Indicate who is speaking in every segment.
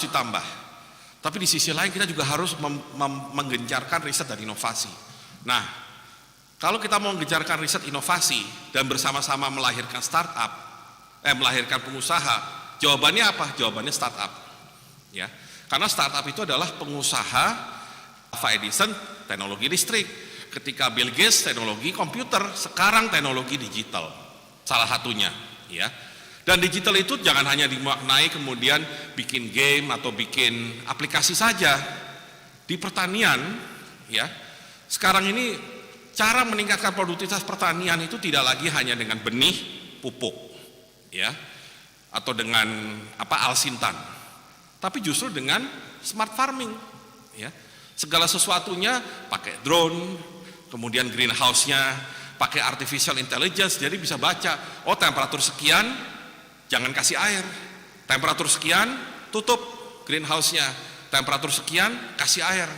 Speaker 1: ditambah. Tapi di sisi lain kita juga harus menggencarkan riset dan inovasi. Nah, kalau kita mau menggencarkan riset inovasi dan bersama-sama melahirkan startup, melahirkan pengusaha, jawabannya apa? Jawabannya startup. Ya, karena startup itu adalah pengusaha. Alva Edison teknologi listrik, ketika Bill Gates teknologi komputer, sekarang teknologi digital, salah satunya. Ya. Dan digital itu jangan hanya dimaknai kemudian bikin game atau bikin aplikasi saja. Di pertanian, ya, sekarang ini cara meningkatkan produktivitas pertanian itu tidak lagi hanya dengan benih, pupuk, ya, atau dengan alsintan, tapi justru dengan smart farming, ya. Segala sesuatunya pakai drone, kemudian greenhouse-nya pakai artificial intelligence, jadi bisa baca, oh temperatur sekian, jangan kasih air, temperatur sekian, tutup greenhouse-nya, temperatur sekian, kasih air.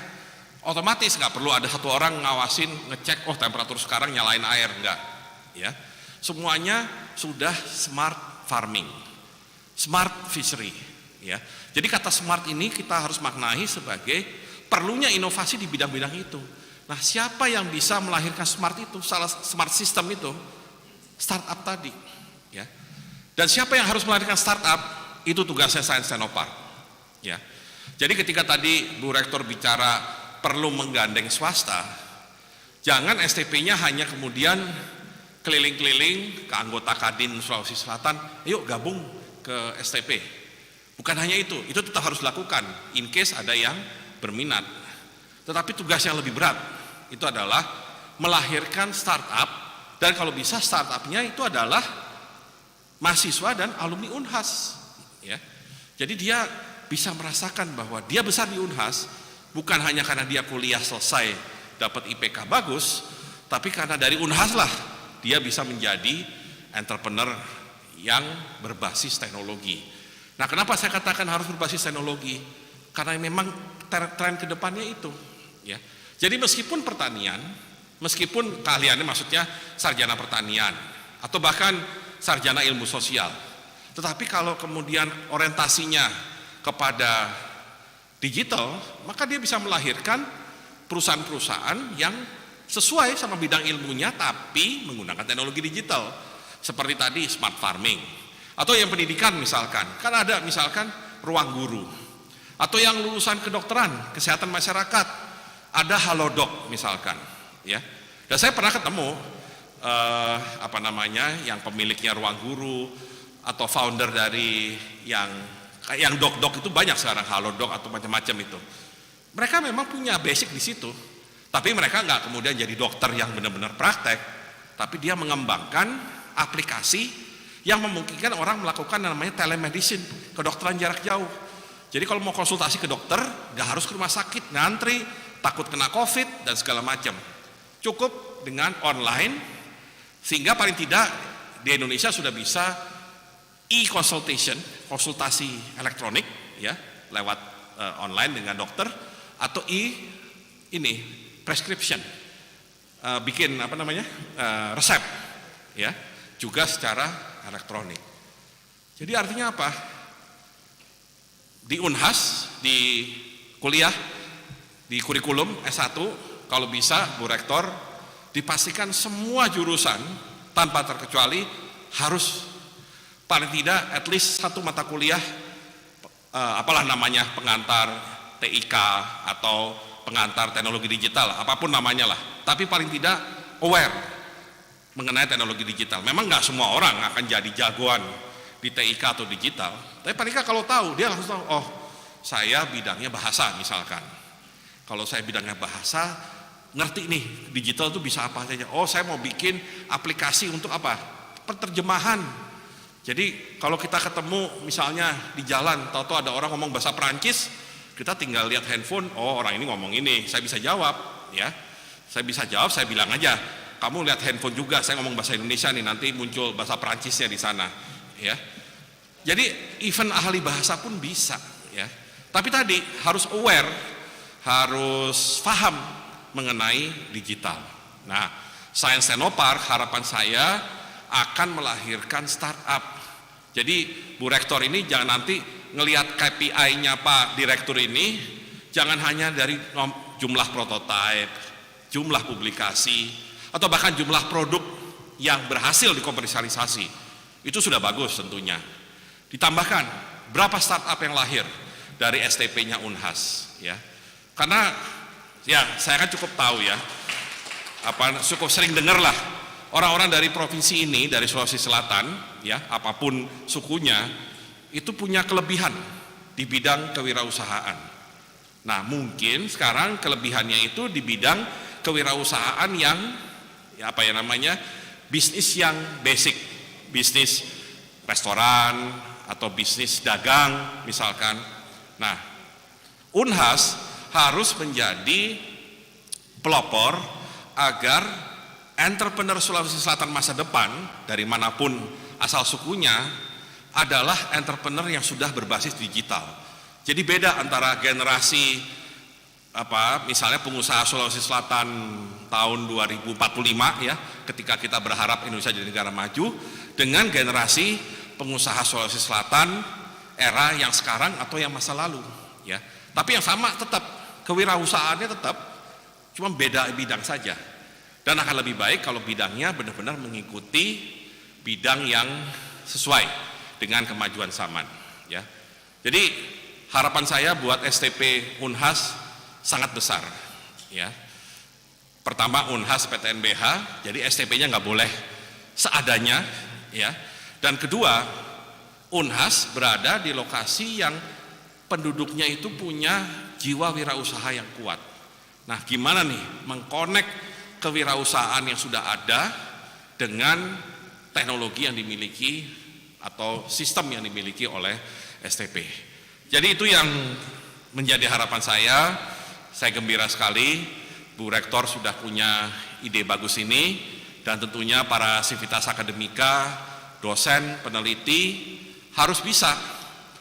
Speaker 1: Otomatis nggak perlu ada satu orang ngawasin, ngecek, oh temperatur sekarang nyalain air, enggak. Ya. Semuanya sudah smart farming, smart fishery. Ya. Jadi kata smart ini kita harus maknai sebagai perlunya inovasi di bidang-bidang itu. Nah, siapa yang bisa melahirkan smart itu, smart system itu? Startup tadi. Ya. Dan siapa yang harus melahirkan startup? Itu tugasnya Sains Teknopark. Ya. Jadi ketika tadi Bu Rektor bicara perlu menggandeng swasta, jangan STP-nya hanya kemudian keliling-keliling ke anggota Kadin Sulawesi Selatan, yuk gabung ke STP. Bukan hanya itu tetap harus dilakukan in case ada yang berminat. Tetapi tugas yang lebih berat itu adalah melahirkan startup, dan kalau bisa startupnya itu adalah mahasiswa dan alumni Unhas, ya. Jadi dia bisa merasakan bahwa dia besar di Unhas bukan hanya karena dia kuliah selesai dapat IPK bagus, tapi karena dari Unhas lah dia bisa menjadi entrepreneur yang berbasis teknologi. Nah, kenapa saya katakan harus berbasis teknologi? Karena memang tren kedepannya itu, ya. Jadi meskipun pertanian, meskipun keahliannya maksudnya sarjana pertanian atau bahkan sarjana ilmu sosial, tetapi kalau kemudian orientasinya kepada digital, maka dia bisa melahirkan perusahaan-perusahaan yang sesuai sama bidang ilmunya tapi menggunakan teknologi digital, seperti tadi smart farming, atau yang pendidikan misalkan, kan ada misalkan ruang guru, atau yang lulusan kedokteran, kesehatan masyarakat, ada halodoc misalkan, ya. Dan saya pernah ketemu yang pemiliknya ruang guru atau founder dari yang dok-dok itu banyak sekarang, halodoc atau macam-macam itu. Mereka memang punya basic di situ, tapi mereka nggak kemudian jadi dokter yang benar-benar praktek, tapi dia mengembangkan aplikasi yang memungkinkan orang melakukan namanya telemedicine, kedokteran jarak jauh. Jadi kalau mau konsultasi ke dokter, nggak harus ke rumah sakit, ngantri, takut kena COVID dan segala macam. Cukup dengan online, sehingga paling tidak di Indonesia sudah bisa e-consultation, konsultasi elektronik, ya, lewat online dengan dokter, atau prescription, bikin resep, ya, juga secara elektronik. Jadi artinya apa? Di Unhas, di kuliah, di kurikulum S1, kalau bisa Bu Rektor dipastikan semua jurusan tanpa terkecuali harus paling tidak at least satu mata kuliah, pengantar TIK atau pengantar teknologi digital, apapun namanya lah, tapi paling tidak aware mengenai teknologi digital. Memang nggak semua orang akan jadi jagoan di TIK atau digital, tapi paling nggak kalau tahu, dia langsung tahu, oh saya bidangnya bahasa misalkan. Kalau saya bidangnya bahasa, ngerti nih digital itu bisa apa saja. Oh saya mau bikin aplikasi untuk apa? Penerjemahan. Jadi kalau kita ketemu misalnya di jalan, tahu-tahu ada orang ngomong bahasa Perancis, kita tinggal lihat handphone, oh orang ini ngomong ini, saya bisa jawab, ya. Saya bisa jawab, saya bilang aja, kamu lihat handphone juga, saya ngomong bahasa Indonesia nih, nanti muncul bahasa Perancisnya di sana, ya. Jadi even ahli bahasa pun bisa, ya. Tapi tadi harus aware, harus paham mengenai digital. Nah, Sains Teknopark harapan saya akan melahirkan startup. Jadi Bu Rektor ini jangan nanti ngelihat KPI-nya Pak Direktur ini, jangan hanya dari jumlah prototipe, jumlah publikasi, atau bahkan jumlah produk yang berhasil dikomersialisasi. Itu sudah bagus tentunya. Ditambahkan berapa startup yang lahir dari STP-nya Unhas, ya. Karena ya saya kan cukup tahu ya, cukup sering dengar lah orang-orang dari provinsi ini, dari Sulawesi Selatan, ya, apapun sukunya, itu punya kelebihan di bidang kewirausahaan. Nah, mungkin sekarang kelebihannya itu di bidang kewirausahaan yang ya bisnis yang basic, bisnis restoran atau bisnis dagang misalkan. Nah, Unhas harus menjadi pelopor agar entrepreneur Sulawesi Selatan masa depan dari manapun asal sukunya adalah entrepreneur yang sudah berbasis digital. Jadi beda antara generasi misalnya pengusaha Sulawesi Selatan tahun 2045 ya, ketika kita berharap Indonesia jadi negara maju, dengan generasi pengusaha Sulawesi Selatan era yang sekarang atau yang masa lalu ya. Tapi yang sama tetap, kewirausahaannya tetap, cuma beda bidang saja. Dan akan lebih baik kalau bidangnya benar-benar mengikuti bidang yang sesuai dengan kemajuan zaman ya. Jadi harapan saya buat STP Unhas sangat besar ya. Pertama, Unhas PTNBH, jadi STP-nya nggak boleh seadanya ya. Dan kedua, Unhas berada di lokasi yang penduduknya itu punya jiwa wirausaha yang kuat. Nah, gimana nih mengkonek kewirausahaan yang sudah ada dengan teknologi yang dimiliki atau sistem yang dimiliki oleh STP. Jadi itu yang menjadi harapan saya. Saya gembira sekali Bu Rektor sudah punya ide bagus ini, dan tentunya para sivitas akademika, dosen, peneliti harus bisa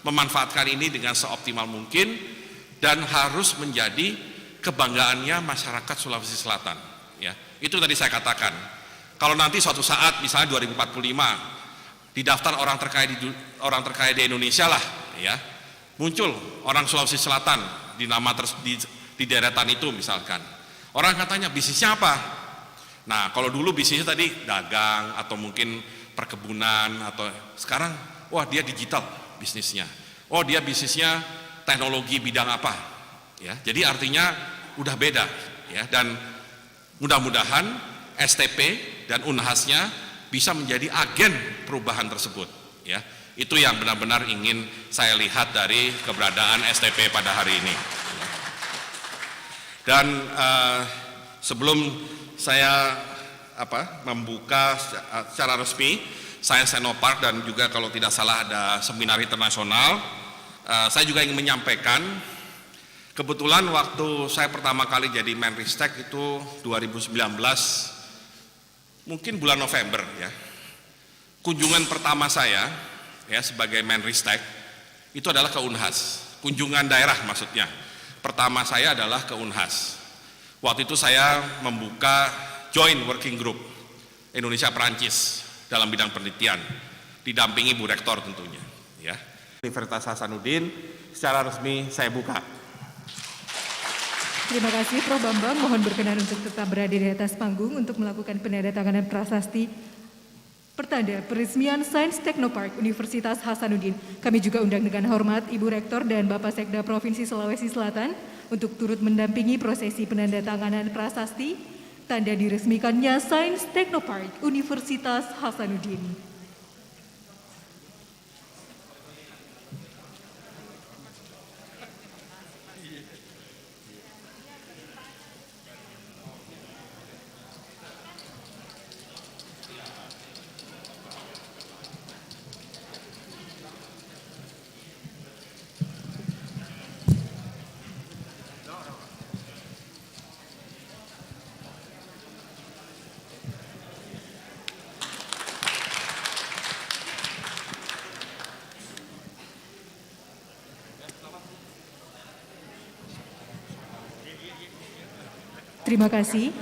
Speaker 1: memanfaatkan ini dengan seoptimal mungkin dan harus menjadi kebanggaannya masyarakat Sulawesi Selatan ya. Itu tadi saya katakan, kalau nanti suatu saat misalnya 2045 di daftar orang terkaya di Indonesia lah ya, muncul orang Sulawesi Selatan di nama di deretan itu misalkan, orang katanya bisnisnya apa? Nah, kalau dulu bisnisnya tadi dagang atau mungkin perkebunan, atau sekarang wah dia digital bisnisnya, oh dia bisnisnya teknologi bidang apa ya. Jadi artinya udah beda ya. Dan mudah-mudahan STP dan Unhasnya bisa menjadi agen perubahan tersebut ya. Itu yang benar-benar ingin saya lihat dari keberadaan STP pada hari ini. Dan sebelum saya membuka secara resmi Science Technopark, dan juga kalau tidak salah ada seminar internasional, saya juga ingin menyampaikan, kebetulan waktu saya pertama kali jadi Menristek itu 2019, mungkin bulan November ya, kunjungan pertama saya ya sebagai Menristek itu adalah ke Unhas, kunjungan daerah maksudnya. Pertama saya adalah ke Unhas. Waktu itu saya membuka joint working group Indonesia Perancis dalam bidang penelitian, didampingi Bu Rektor tentunya ya. Universitas Hasanuddin secara resmi saya buka.
Speaker 2: Terima kasih Prof. Bambang, mohon berkenan untuk tetap berada di atas panggung untuk melakukan penandatanganan prasasti pertanda Peresmian Sains Technopark Universitas Hasanuddin. Kami juga undang dengan hormat Ibu Rektor dan Bapak Sekda Provinsi Sulawesi Selatan untuk turut mendampingi prosesi penandatanganan prasasti tanda diresmikannya Sains Technopark Universitas Hasanuddin. Terima kasih.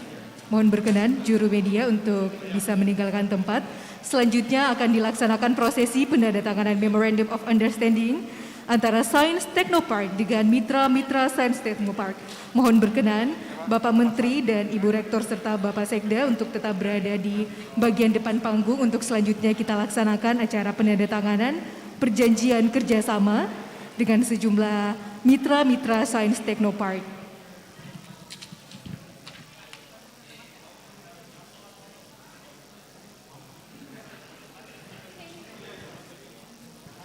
Speaker 2: Mohon berkenan juru media untuk bisa meninggalkan tempat. Selanjutnya akan dilaksanakan prosesi penandatanganan Memorandum of Understanding antara Sains Technopark dengan mitra-mitra Sains Technopark. Mohon berkenan Bapak Menteri dan Ibu Rektor serta Bapak Sekda untuk tetap berada di bagian depan panggung untuk selanjutnya kita laksanakan acara penandatanganan perjanjian kerjasama dengan sejumlah mitra-mitra Sains Technopark.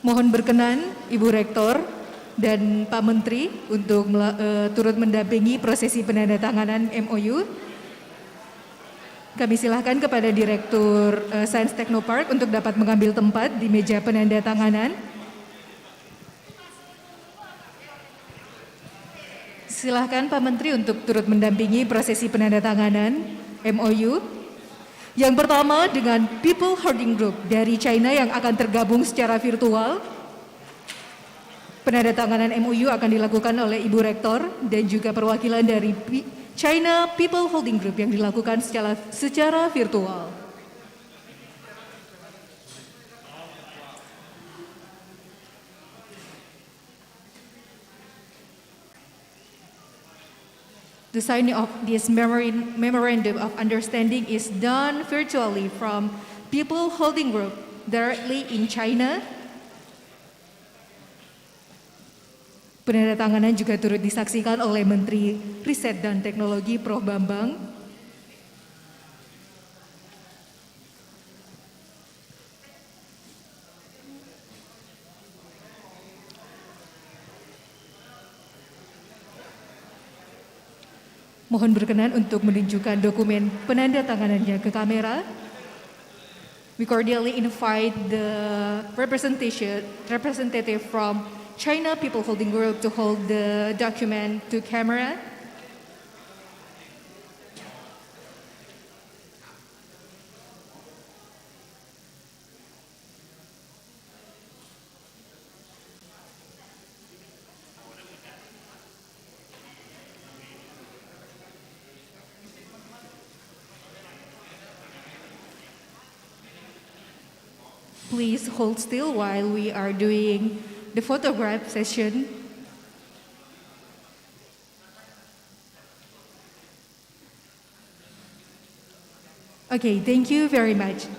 Speaker 2: Mohon berkenan Ibu Rektor dan Pak Menteri untuk turut mendampingi prosesi penandatanganan MOU. Kami silakan kepada Direktur Sains Technopark untuk dapat mengambil tempat di meja penandatanganan. Silakan Pak Menteri untuk turut mendampingi prosesi penandatanganan MOU. Yang pertama dengan People Holding Group dari China yang akan tergabung secara virtual. Penandatanganan MOU akan dilakukan oleh Ibu Rektor dan juga perwakilan dari China People Holding Group yang dilakukan secara virtual. The signing of this memorandum of understanding is done virtually from People Holding Group directly in China. Penandatanganan juga turut disaksikan oleh Menteri Riset dan Teknologi Prof. Bambang. Mohon berkenan untuk menunjukkan dokumen penandatanganannya ke kamera. We cordially invite the representative from China People Holding Group to hold the document to camera. Please hold still while we are doing the photograph session. Okay, thank you very much.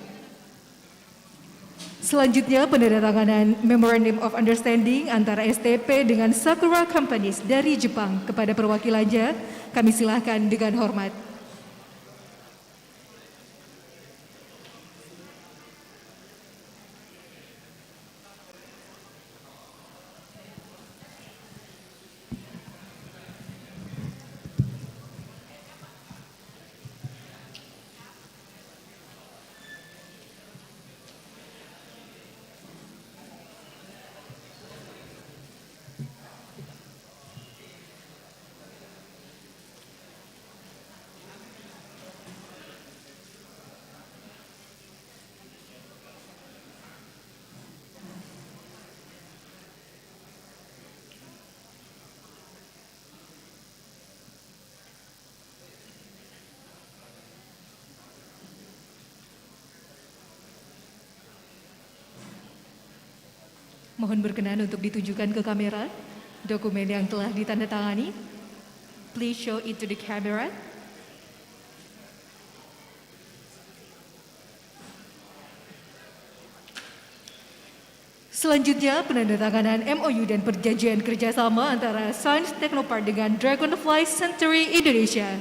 Speaker 2: Selanjutnya penandatanganan Memorandum of Understanding antara STP dengan Sakura Companies dari Jepang. Kepada perwakilannya, kami silakan dengan hormat. Mohon berkenan untuk ditunjukkan ke kamera dokumen yang telah ditandatangani. Please show it to the camera. Selanjutnya penandatanganan MOU dan perjanjian kerjasama antara Sains Technopark dengan Dragonfly Century Indonesia.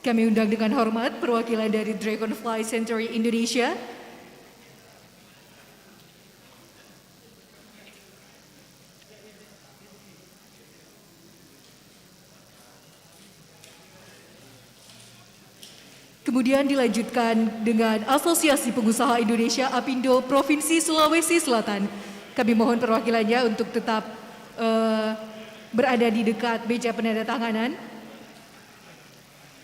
Speaker 2: Kami undang dengan hormat perwakilan dari Dragonfly Century Indonesia. Kemudian dilanjutkan dengan Asosiasi Pengusaha Indonesia Apindo Provinsi Sulawesi Selatan. Kami mohon perwakilannya untuk tetap berada di dekat meja penandatanganan.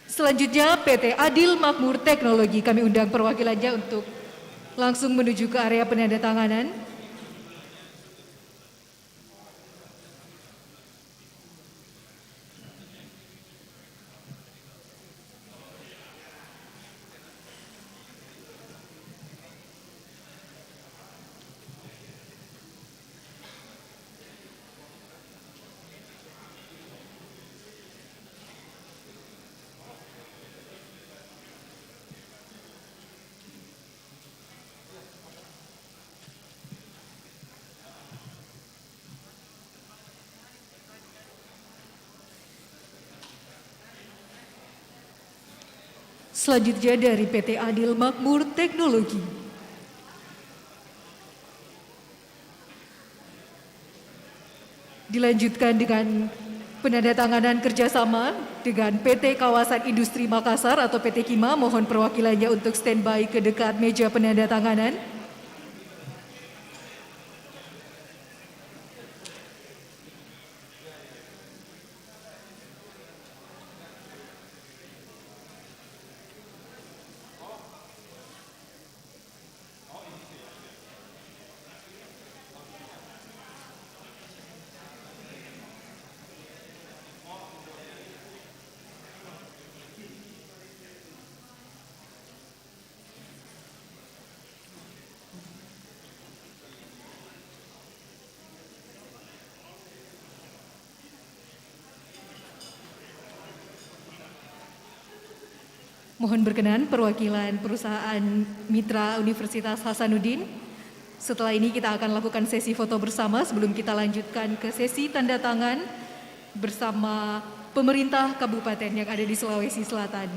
Speaker 2: Selanjutnya PT Adil Makmur Teknologi. Kami undang perwakilannya untuk langsung menuju ke area penandatanganan. Selanjutnya dari PT Adil Makmur Teknologi. Dilanjutkan dengan penandatanganan kerjasama dengan PT Kawasan Industri Makassar atau PT Kima. Mohon perwakilannya untuk standby ke dekat meja penandatanganan. Mohon berkenan perwakilan perusahaan mitra Universitas Hasanuddin. Setelah ini kita akan lakukan sesi foto bersama sebelum kita lanjutkan ke sesi tanda tangan bersama pemerintah kabupaten yang ada di Sulawesi Selatan.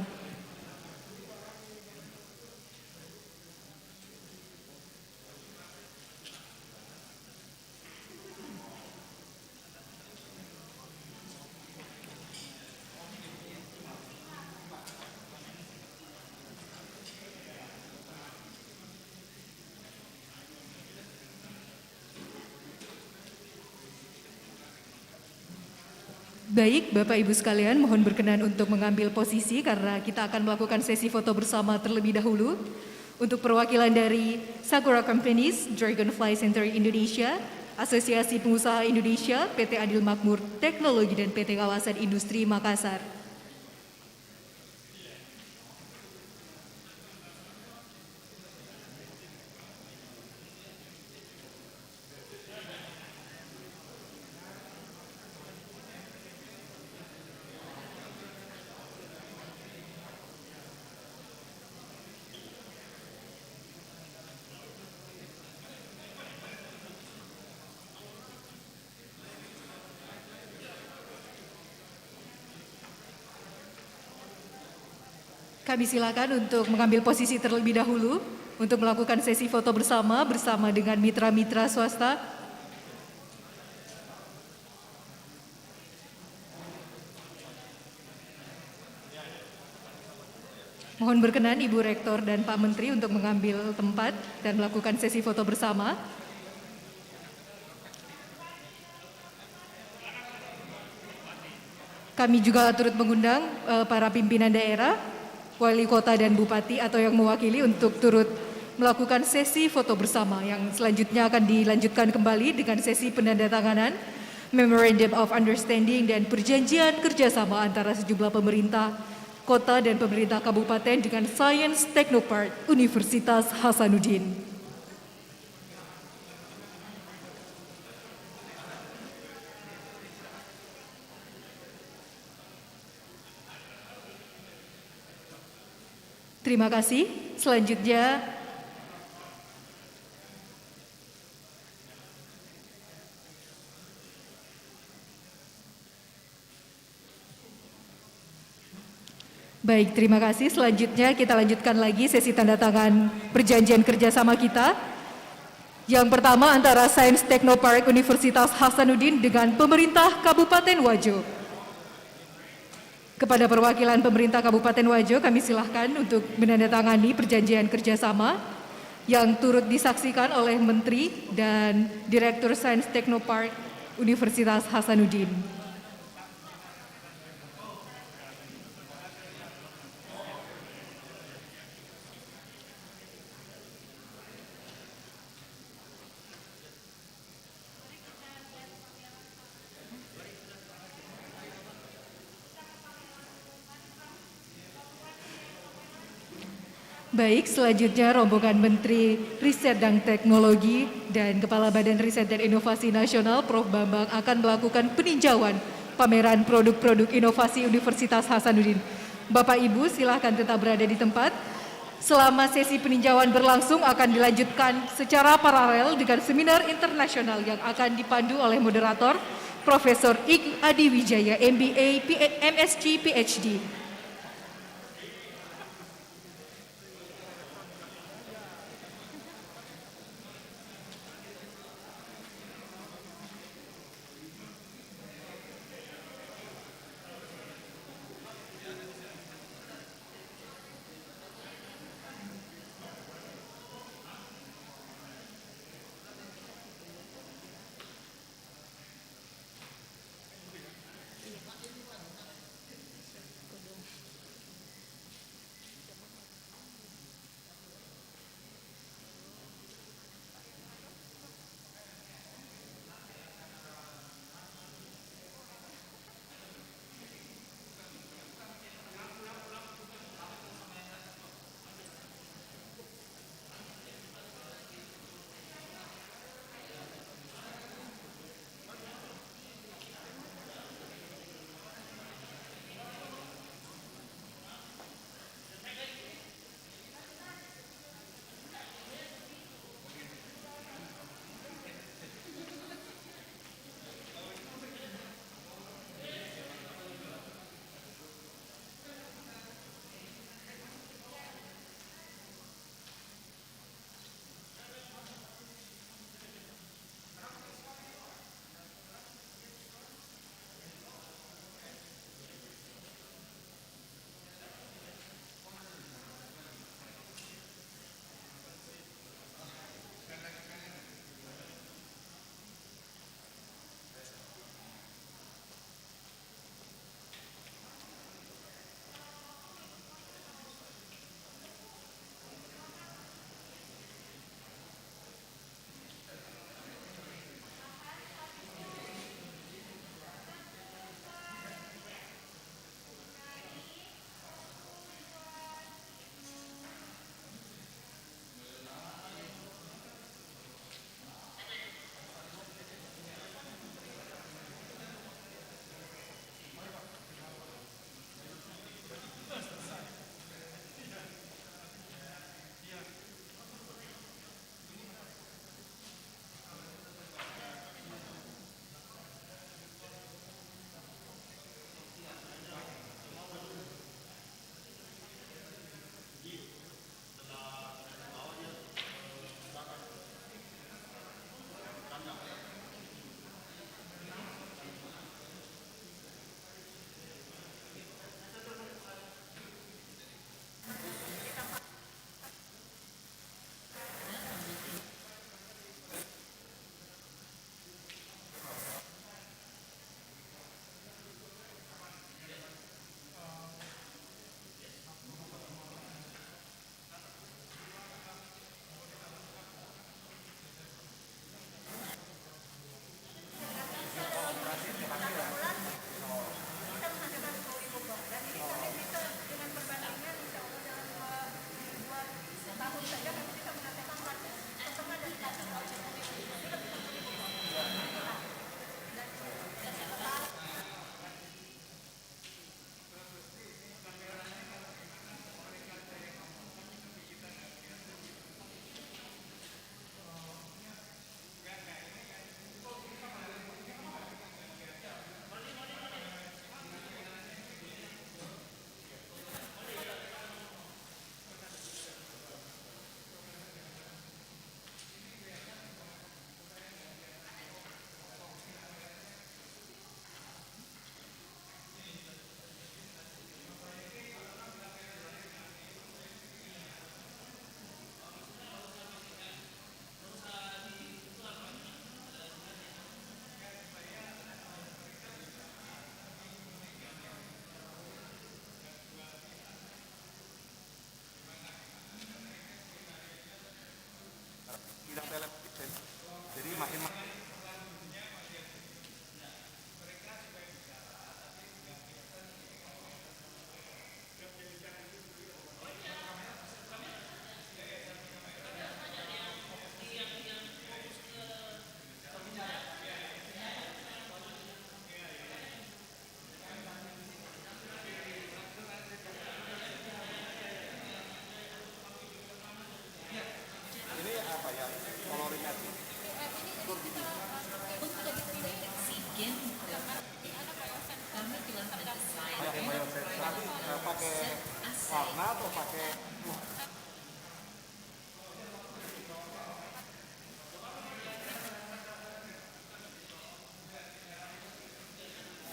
Speaker 2: Baik, Bapak Ibu sekalian, mohon berkenan untuk mengambil posisi karena kita akan melakukan sesi foto bersama terlebih dahulu. Untuk perwakilan dari Sakura Companies, Dragonfly Center Indonesia, Asosiasi Pengusaha Indonesia, PT Adil Makmur Teknologi, dan PT Kawasan Industri Makassar. Kami silakan untuk mengambil posisi terlebih dahulu untuk melakukan sesi foto bersama dengan mitra-mitra swasta. Mohon berkenan Ibu Rektor dan Pak Menteri untuk mengambil tempat dan melakukan sesi foto bersama. Kami juga turut mengundang para pimpinan daerah, wali kota dan bupati atau yang mewakili untuk turut melakukan sesi foto bersama yang selanjutnya akan dilanjutkan kembali dengan sesi penandatanganan Memorandum of Understanding dan perjanjian kerjasama antara sejumlah pemerintah kota dan pemerintah kabupaten dengan Science Technopark Universitas Hasanuddin. Terima kasih. Selanjutnya, baik, terima kasih. Selanjutnya kita lanjutkan lagi sesi tanda tangan perjanjian kerjasama kita. Yang pertama antara Science Technopark Universitas Hasanuddin dengan pemerintah Kabupaten Wajo. Kepada perwakilan pemerintah Kabupaten Wajo, kami silahkan untuk menandatangani perjanjian kerjasama yang turut disaksikan oleh Menteri dan Direktur Sains Technopark Universitas Hasanuddin. Baik, selanjutnya rombongan Menteri Riset dan Teknologi dan Kepala Badan Riset dan Inovasi Nasional Prof. Bambang akan melakukan peninjauan pameran produk-produk inovasi Universitas Hasanuddin. Bapak Ibu silahkan tetap berada di tempat. Selama sesi peninjauan berlangsung akan dilanjutkan secara paralel dengan seminar internasional yang akan dipandu oleh moderator Profesor Ik Adi Wijaya, MBA, MSc, PhD.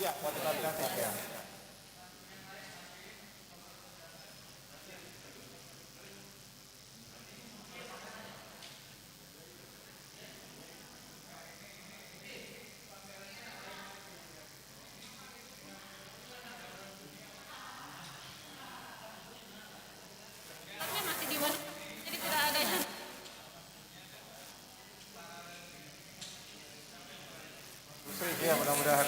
Speaker 3: Masih di mana? Jadi tidak ada yang
Speaker 4: Ya, mudah-mudahan.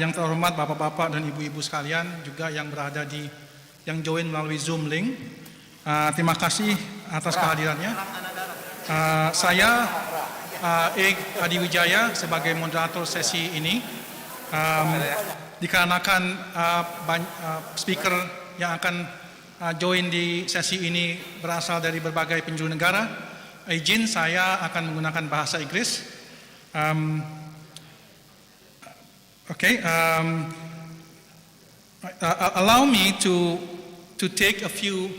Speaker 5: Yang terhormat Bapak-Bapak dan Ibu-Ibu sekalian, juga yang berada yang join melalui Zoom link. Terima kasih atas kehadirannya. Saya Adi Wijaya sebagai moderator sesi ini. Dikarenakan speaker yang akan join di sesi ini berasal dari berbagai penjuru negara, izin saya akan menggunakan bahasa Inggris. Allow me to take a few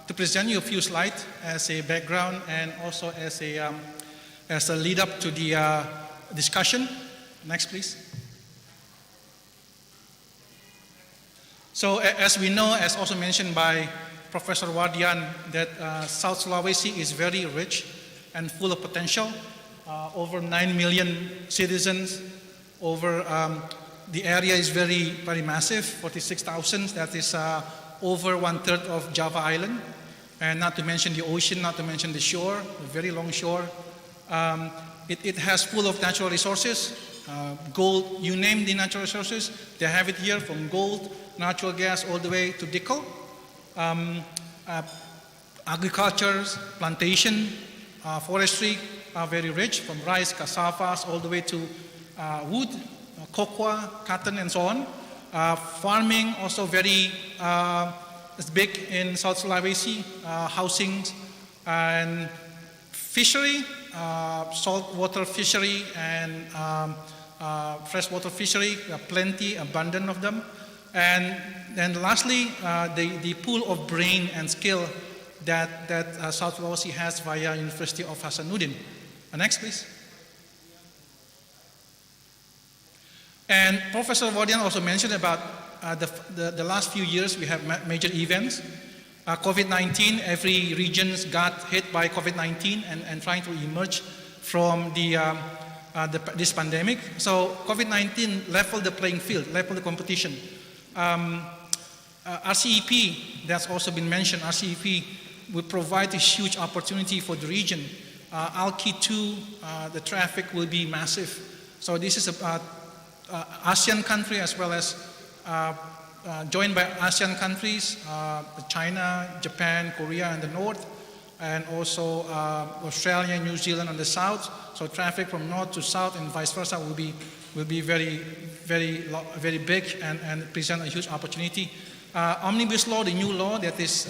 Speaker 5: to present you a few slides as a background and also as a lead up to the discussion. Next, please. So, as we know, as also mentioned by Professor Wardian, that South Sulawesi is very rich and full of potential. Over 9 million citizens. The area is very, very massive, 46,000. That is over 1/3 of Java Island. And not to mention the ocean, not to mention the shore, a very long shore. It has full of natural resources, gold, you name the natural resources, they have it here, from gold, natural gas, all the way to Dickel. Agriculture, plantation, forestry are very rich, from rice, cassavas, all the way to wood, cocoa, cotton, and so on. Farming also very big in South Sulawesi, housing and fishery, saltwater fishery and freshwater fishery, plenty, abundant of them. And then lastly, the pool of brain and skill that South Sulawesi has via University of Hasanuddin. Next, please. And Professor Wardian also mentioned about the last few years we have major events. COVID-19, every region got hit by COVID-19 and trying to emerge from this pandemic. So COVID-19 leveled the playing field, leveled the competition. RCEP, that's also been mentioned, RCEP will provide a huge opportunity for the region. Alki 2, the traffic will be massive. So this is ASEAN country as well as joined by ASEAN countries, China, Japan, Korea in the north, and also Australia and New Zealand on the south. So traffic from north to south and vice versa will be very big and present a huge opportunity. Omnibus law, the new law that is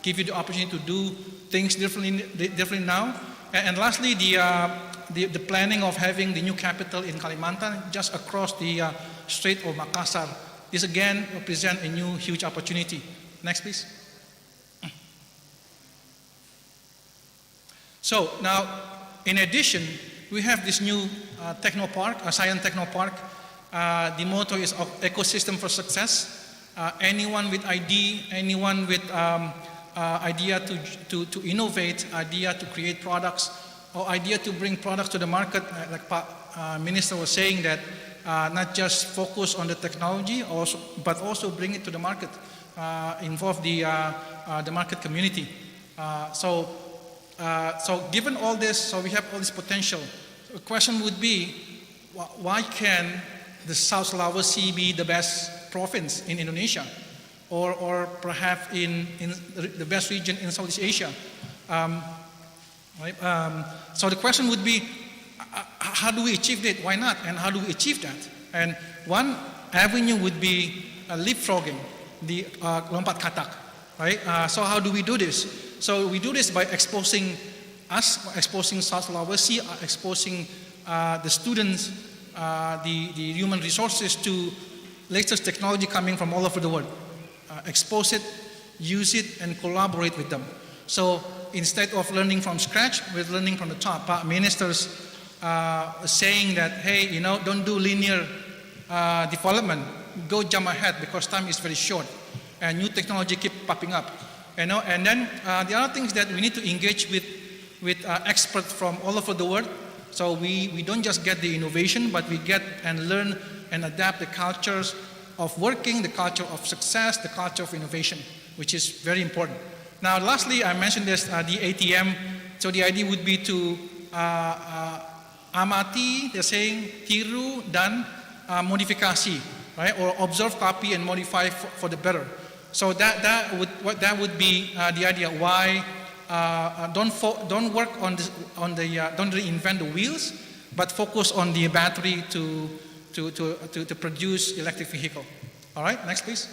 Speaker 5: give you the opportunity to do things differently now. And lastly, the planning of having the new capital in Kalimantan just across the Strait of Makassar. This again will present a new huge opportunity. Next, please. So now, in addition, we have this new Techno Park, a science Techno Park. The motto is ecosystem for success. Anyone with idea, anyone with idea to innovate, idea to create products, or idea to bring products to the market, like Minister was saying that not just focus on the technology, but also bring it to the market, involve the market community. So given all this, so we have all this potential. The question would be, why can the South Sulawesi be the best province in Indonesia, or perhaps in the best region in Southeast Asia? Right? So the question would be, how do we achieve that? Why not? And how do we achieve that? And one avenue would be leapfrogging, the lompat katak. Right? So how do we do this? So we do this by exposing South Sulawesi, exposing the students, the human resources to latest technology coming from all over the world. Expose it, use it, and collaborate with them. So instead of learning from scratch, we're learning from the top. Ministers saying that, hey, don't do linear development. Go jump ahead because time is very short, and new technology keep popping up. And then the other thing is that we need to engage with experts from all over the world. So we don't just get the innovation, but we get and learn and adapt the cultures of working, the culture of success, the culture of innovation, which is very important. Now, lastly, I mentioned this, the ATM. So the idea would be to amati, they're saying, tiru, dan modifikasi, right? Or observe, copy, and modify for the better. So that would be the idea. Why don't work on don't reinvent the wheels, but focus on the battery to produce electric vehicle. All right, next please.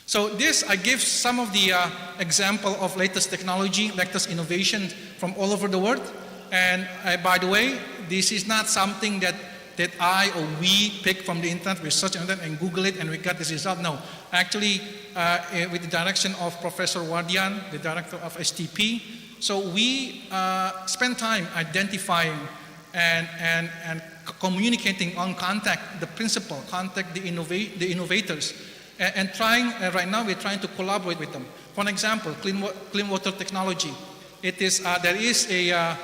Speaker 5: So this, I give some of the example of latest technology, latest innovation from all over the world. And by the way, this is not something that I or we pick from the internet, we search on it and Google it and we got this result. No, actually with the direction of Professor Wardian, the director of STP. So we spend time identifying and communicating on contact the principal, contact the innovators, and trying, right now we're trying to collaborate with them. For example, clean water technology. It is, there is a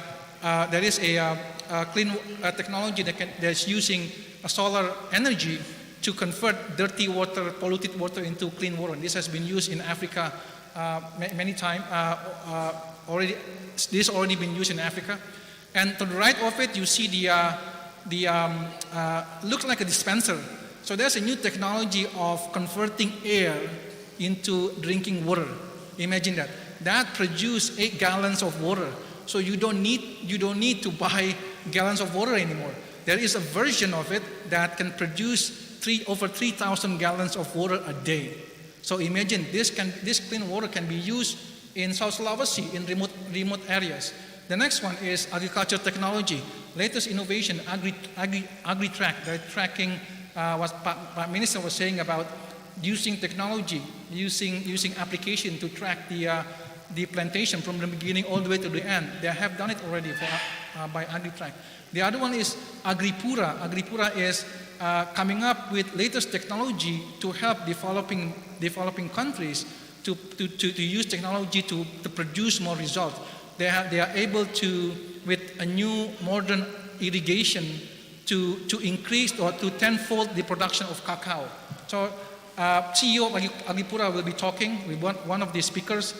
Speaker 5: clean technology that's using solar energy to convert dirty water, polluted water into clean water. This has been used in Africa many times. This has already been used in Africa. And to the right of it, you see looks like a dispenser. So there's a new technology of converting air into drinking water. Imagine that. That produces 8 gallons of water. So you don't need to buy gallons of water anymore. There is a version of it that can produce over 3,000 gallons of water a day. So imagine this clean water can be used in South Sulawesi, in remote areas. The next one is agriculture technology. Latest innovation, Agri-Track, the tracking, what Pak Minister was saying about using technology, using application to track the plantation from the beginning all the way to the end. They have done it already by Agri-Track. The other one is Agripura. Agripura is coming up with latest technology to help developing countries to use technology to produce more results. They are able to, with a new modern irrigation, to increase or to tenfold the production of cacao. So CEO of Agripura will be talking with one of the speakers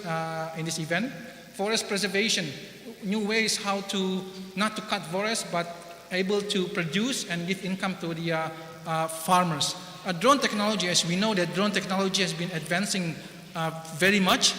Speaker 5: in this event. Forest preservation, new ways how to, not to cut forests, but able to produce and give income to the farmers. Drone technology, as we know that drone technology has been advancing very much.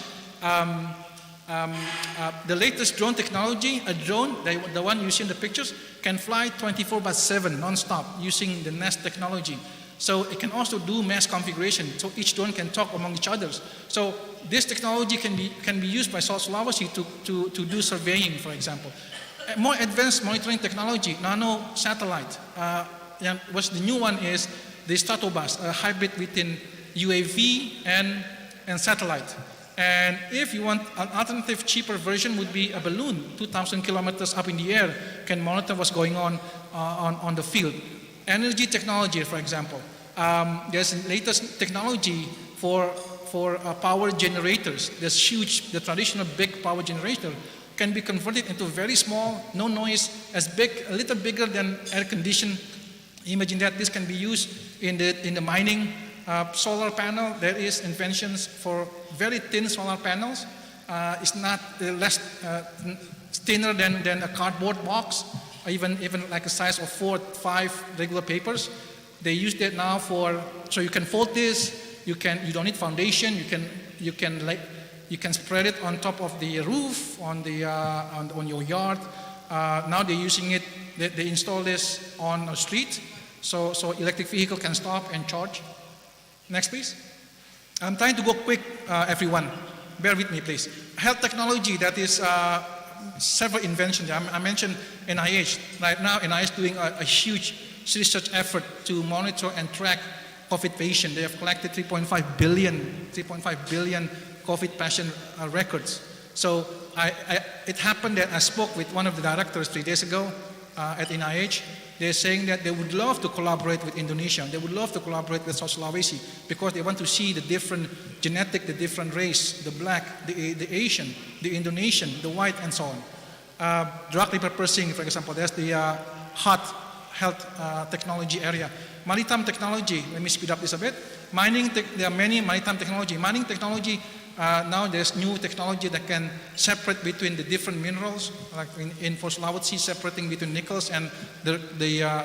Speaker 5: The latest drone technology, a drone, the one you see in the pictures, can fly 24/7 non-stop using the Nest technology. So it can also do mass configuration, so each drone can talk among each other. So this technology can be used by South Sulawesi to do surveying, for example. More advanced monitoring technology, nano satellite. The new one is the Stratobus, a hybrid between UAV and satellite. And if you want an alternative, cheaper version would be a balloon, 2,000 kilometers up in the air, can monitor what's going on the field. Energy technology, for example. There's latest technology for power generators. There's huge, the traditional big power generator can be converted into very small, no noise, as big, a little bigger than air conditioned. Imagine that this can be used in the mining. Solar panel, there is inventions for very thin solar panels. It's not less thinner than a cardboard box, or even like a size of 4 or 5 regular papers. They use that now so you can fold this. You don't need foundation. You can spread it on top of the roof on your yard. Now they're using it. They install this on a street, so electric vehicle can stop and charge. Next, please. I'm trying to go quick, everyone. Bear with me, please. Health technology, that is several inventions. I mentioned NIH. Right now, NIH is doing a huge research effort to monitor and track COVID patients. They have collected 3.5 billion COVID patient records. So it happened that I spoke with one of the directors 3 days ago at NIH. They're saying that they would love to collaborate with Indonesia. They would love to collaborate with South Sulawesi because they want to see the different genetic, the different race, the black, the Asian, the Indonesian, the white, and so on. Drug repurposing, for example, that's the hot health technology area. Maritime technology, let me speed up this a bit. There are many maritime technology. Mining technology, now there's new technology that can separate between the different minerals, like in Sulawesi, separating between nickels and the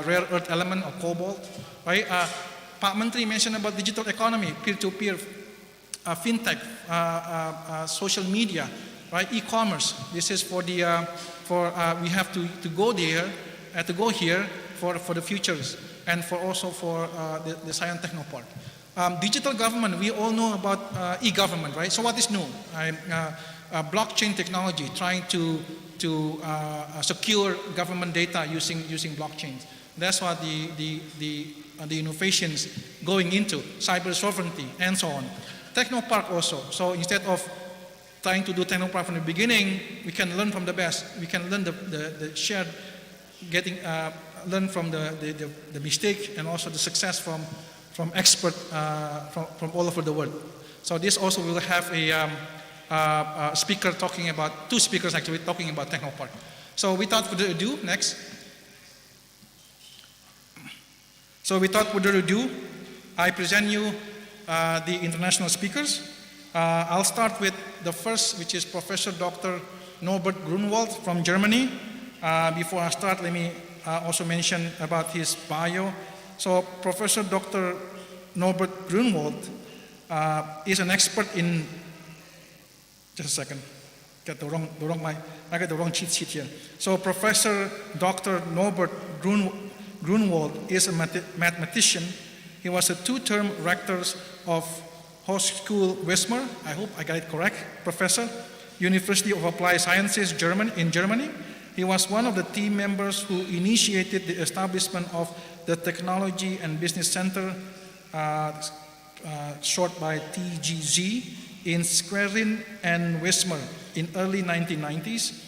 Speaker 5: rare earth element of cobalt. Right? Pak Menteri mentioned about digital economy, peer-to-peer, fintech, social media, right? E-commerce. This is we have to go there, to go here for the futures and also for the Science Techno Park. Digital government, we all know about e-government, right? So what is new? Blockchain technology, trying to secure government data using blockchains. That's what the innovations going into, cyber sovereignty and so on. Techno Park also. So instead of trying to do Techno Park from the beginning, we can learn from the best. We can learn the shared, learn from the mistake and also the success from experts from all over the world. So this also will have a speaker talking about, 2 speakers actually talking about Techno Park. So without further ado, next. So without further ado, I present you the international speakers. I'll start with the first, which is Professor Dr. Norbert Gruenwald from Germany. Before I start, let me also mention about his bio. So Professor Dr. Norbert Gruenwald is an expert in, just a second, I got the wrong cheat sheet here. So Professor Dr. Norbert Gruenwald is a mathematician. He was a 2-term rector of Hochschule Wismar, I hope I got it correct, Professor, University of Applied Sciences in Germany. He was one of the team members who initiated the establishment of the Technology and Business Center, short by TGZ, in Schwerin and Wismar in early 1990s.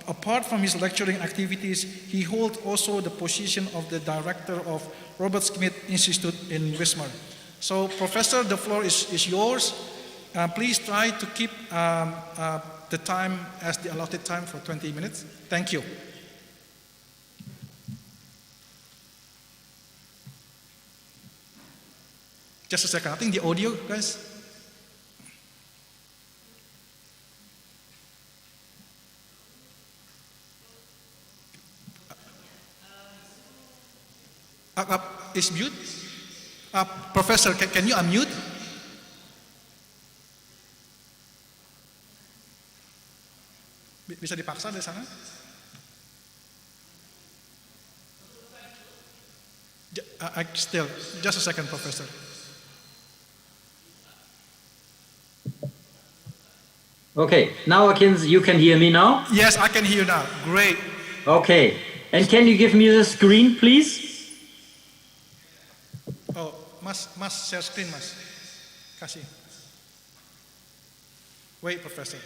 Speaker 5: Apart from his lecturing activities, he holds also the position of the director of Robert Smith Institute in Wismar. So, Professor, the floor is yours. Please try to keep the time as the allotted time for 20 minutes. Thank you. Just a second, I think the audio, guys. Is mute? Professor, can you unmute? Bisa dipaksa dari sana? Still, just a second, Professor.
Speaker 6: Okay, now you can hear me now?
Speaker 5: Yes, I can hear you now. Great.
Speaker 6: Okay, and can you give me the screen, please?
Speaker 5: Oh, Mas share screen, Mas. Kasih. Wait, Professor.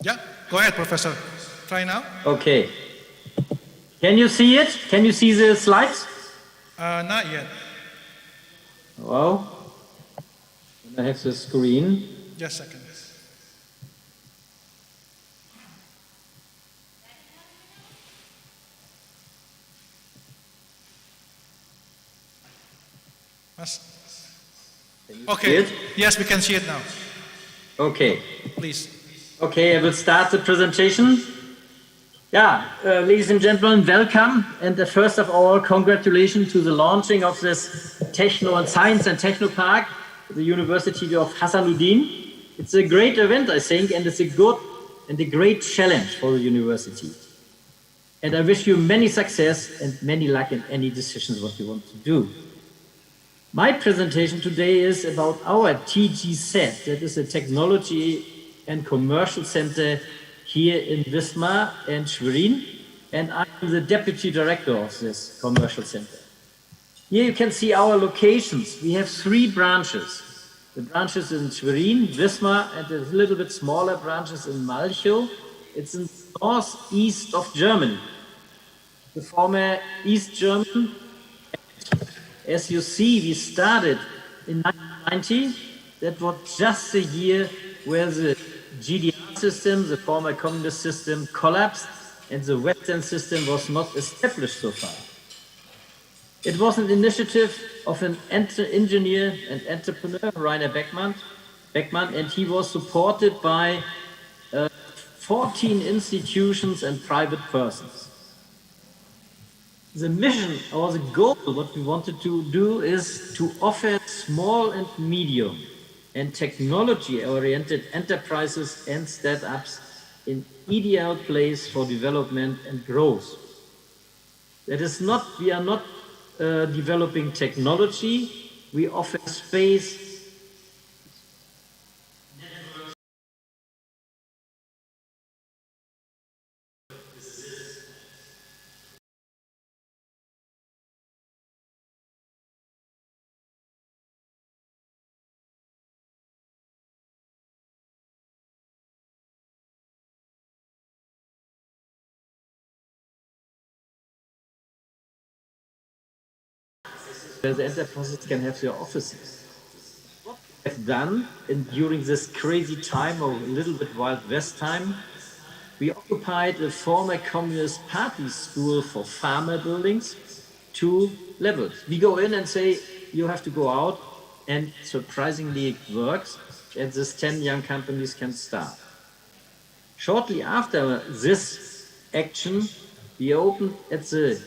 Speaker 5: Yeah, go ahead, Professor. Try now.
Speaker 6: Okay. Can you see it? Can you see the slides?
Speaker 5: Not yet.
Speaker 6: Well, I have the screen.
Speaker 5: Just a second. Okay.
Speaker 6: See it?
Speaker 5: Yes, we can see it now.
Speaker 6: Okay.
Speaker 5: Please.
Speaker 6: Okay, I will start the presentation. Yeah, ladies and gentlemen, welcome. And first of all, congratulations to the launching of this Techno and Science and Techno Park at the University of Hasanuddin. It's a great event, I think, and it's a good and a great challenge for the university. And I wish you many success and many luck in any decisions what you want to do. My presentation today is about our TGZ, that is a technology and commercial center here in Wismar and Schwerin, and I'm the deputy director of this commercial center. Here you can see our locations. We have 3 branches. The branches in Schwerin, Wismar, and a little bit smaller branches in Malchow. It's in northeast of Germany, the former East Germany. As you see, we started in 1990. That was just the year where the GDR system, the former communist system, collapsed and the Western system was not established so far. It was an initiative of an engineer and entrepreneur, Rainer Beckmann, and he was supported by 14 institutions and private persons. The mission or the goal, what we wanted to do is to offer small and medium and technology-oriented enterprises and startups an ideal place for development and growth. That is not, we are not developing technology, we offer space. Where the enterprises can have their offices. What we have done during this crazy time, or a little bit Wild West time, we occupied a former Communist Party school for farmer buildings, 2 levels. We go in and say, you have to go out, and surprisingly it works, and these 10 young companies can start. Shortly after this action, we opened at the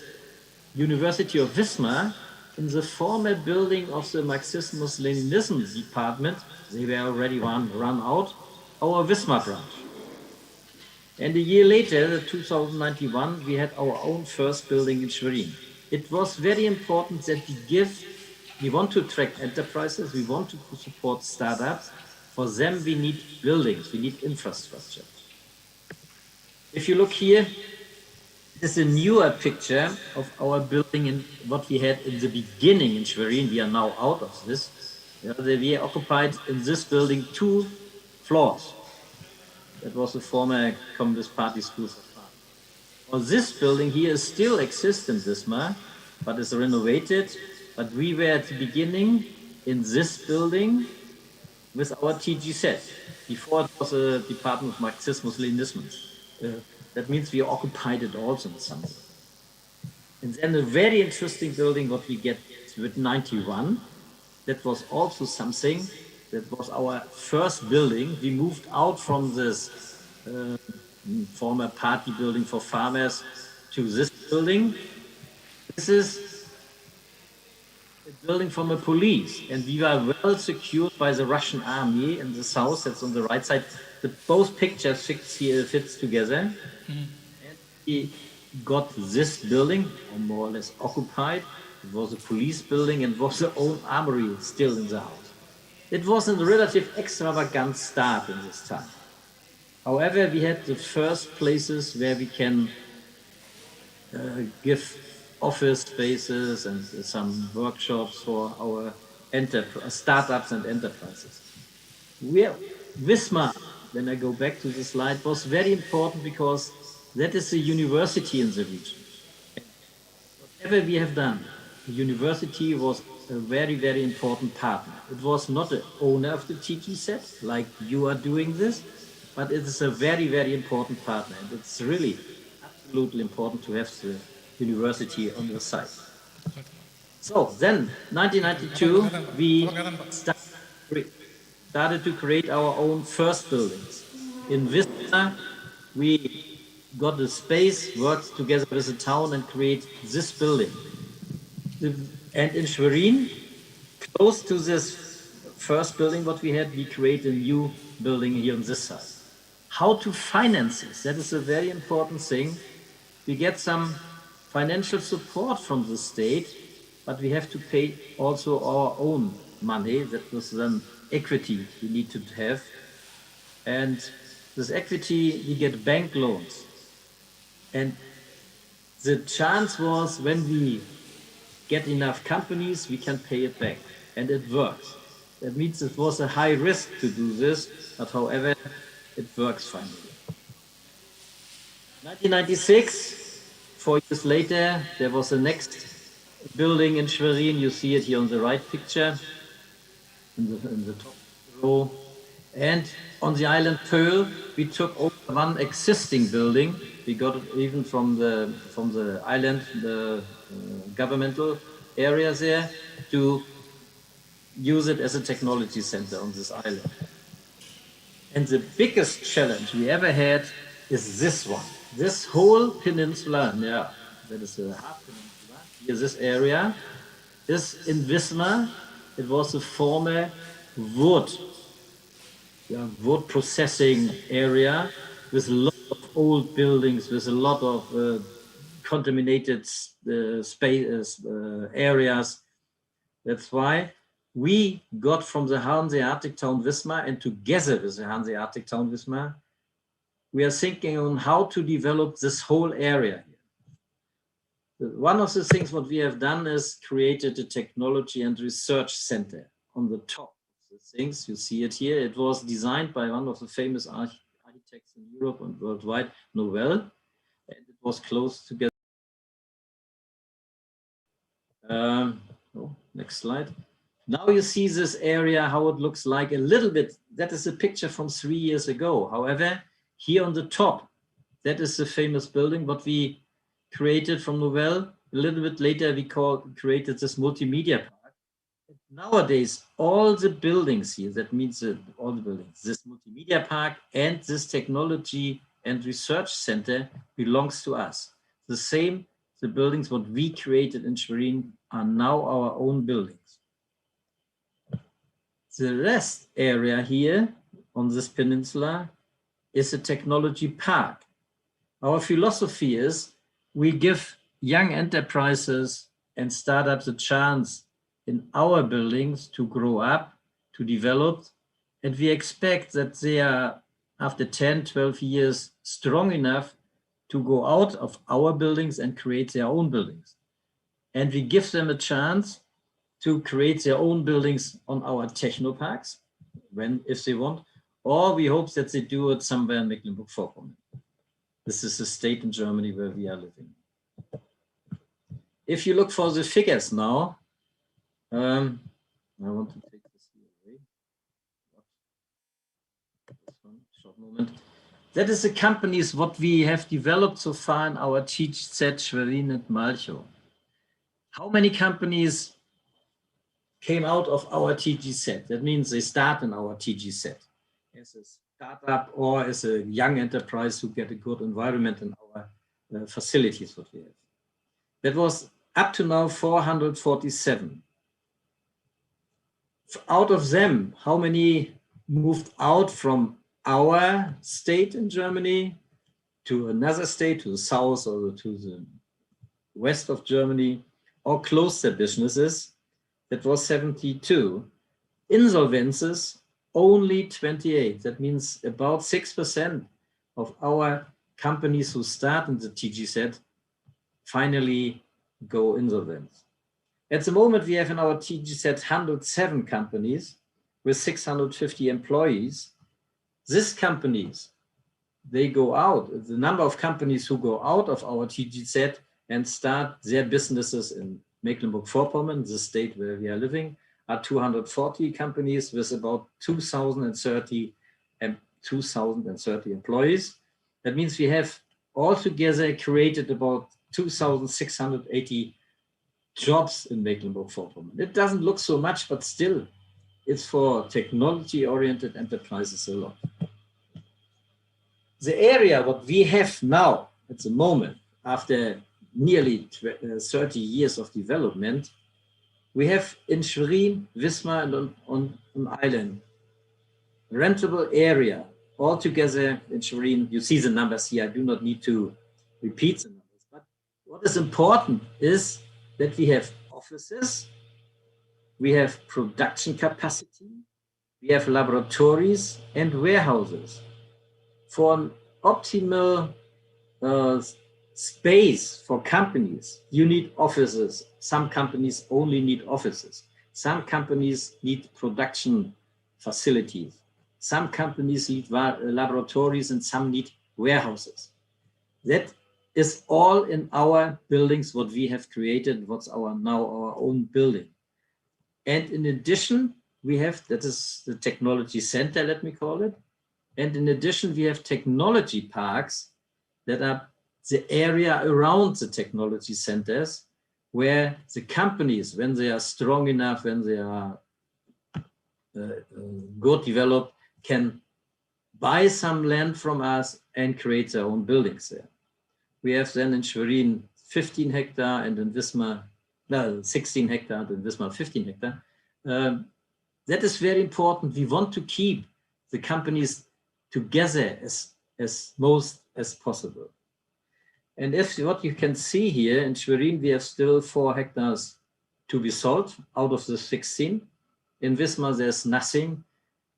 Speaker 6: University of Wismar, in the former building of the Marxismus-Leninism department, they were already run out, our Wismar branch. And a year later, 2091, we had our own first building in Schwerin. It was very important that we want to attract enterprises, we want to support startups. For them, we need buildings, we need infrastructure. If you look here, this is a newer picture of our building and what we had in the beginning in Schwerin. We are now out of this. We occupied in this building 2 floors. That was the former Communist Party school for farmers. Well, this building here still exists in Wismar, but is renovated. But we were at the beginning in this building with our TGZ. Before it was a department of Marxismus-Leninism. That means we occupied it also in some way. And then a very interesting building, what we get with 91. That was also something. That was our first building. We moved out from this former party building for farmers to this building. This is a building from a police, and we were well secured by the Russian army in the south. That's on the right side. Both pictures fits together. And we got this building, or more or less occupied. It was a police building and was the old armory still in the house. It was a relative extravagant start in this time. However, we had the first places where we can give office spaces and some workshops for our startups and enterprises. Wismar, when I go back to the slide, was very important because that is a university in the region. Whatever we have done, the university was a very, very important partner. It was not the owner of the TTZ, like you are doing this, but it is a very, very important partner. And it's really absolutely important to have the university on your side. So then, 1992, we started to create our own first buildings. In Wismar, we got a space, worked together with the town and create this building. And in Schwerin, close to this first building what we had, we create a new building here on this side. How to finance this? That is a very important thing. We get some financial support from the state, but we have to pay also our own money. That was then equity we need to have. And this equity, we get bank loans. And the chance was when we get enough companies, we can pay it back. And it works. That means it was a high risk to do this, but however, it works finally. 1996, 4 years later, there was the next building in Schwerin. You see it here on the right picture, in the top row. And on the island Pearl, we took over one existing building. We got it even from the island, the governmental area there, to use it as a technology center on this island. And the biggest challenge we ever had is this one. This whole peninsula, yeah, that is a half peninsula. Here, this area is in Wismar. It was a former wood processing area with a lot of old buildings, with a lot of contaminated areas. That's why we got from the Hanseatic town Wismar, and together with the Hanseatic town Wismar, we are thinking on how to develop this whole area here. One of the things what we have done is created a technology and research center on the top of the things. You see it here. It was designed by one of the famous architects in Europe and worldwide, Norbert, and it was close together. Next slide. Now you see this area, how it looks like a little bit. That is a picture from 3 years ago. However, here on the top, that is the famous building, what we created from Novel. A little bit later, we created this multimedia park. Nowadays, all the buildings here, that means all the buildings, this multimedia park and this technology and research center belongs to us. The same, the buildings what we created in Schwerin are now our own buildings. The rest area here on this peninsula is a technology park. Our philosophy is we give young enterprises and startups a chance in our buildings to grow up, to develop, and we expect that they are, after 10, 12 years, strong enough to go out of our buildings and create their own buildings. And we give them a chance to create their own buildings on our techno parks, if they want, or we hope that they do it somewhere in Mecklenburg-Vorpommern. This is the state in Germany where we are living. If you look for the figures now, I want to take this away. This one, short moment. That is the companies what we have developed so far in our TZ, Schwerin and Malchow. How many companies came out of our TGZ. That means they start in our TGZ as a startup or as a young enterprise who get a good environment in our facilities what we have. That was up to now 447. Out of them, how many moved out from our state in Germany to another state, to the south or to the west of Germany, or closed their businesses? That was 72. Insolvences, only 28. That means about 6% of our companies who start in the TGZ finally go insolvent. At the moment, we have in our TGZ 107 companies with 650 employees. These companies, they go out. The number of companies who go out of our TGZ and start their businesses in Mecklenburg-Vorpommern, the state where we are living, are 240 companies with about 2,030 employees. That means we have altogether created about 2,680 jobs in Mecklenburg-Vorpommern. It doesn't look so much, but still, it's for technology-oriented enterprises a lot. The area what we have now at the moment, after nearly 30 years of development, we have in Schwerin, Wismar, and on island, rentable area altogether in Schwerin. You see the numbers here. I do not need to repeat the numbers. But what is important is that we have offices, we have production capacity, we have laboratories and warehouses. For an optimal space for companies, you need offices. Some companies only need offices. Some companies need production facilities. Some companies need laboratories and some need warehouses. That is all in our buildings, what we have created, what's now our own building. And in addition, we have, that is the technology center, let me call it. And in addition, we have technology parks that are the area around the technology centers where the companies, when they are strong enough, when they are good developed, can buy some land from us and create their own buildings there. We have then in Schwerin 15 hectare and in Wismar, 16 hectare and in Wismar 15 hectare. That is very important. We want to keep the companies together as most as possible. And if what you can see here in Schwerin, we have still 4 hectares to be sold out of the 16. In Wismar, there's nothing.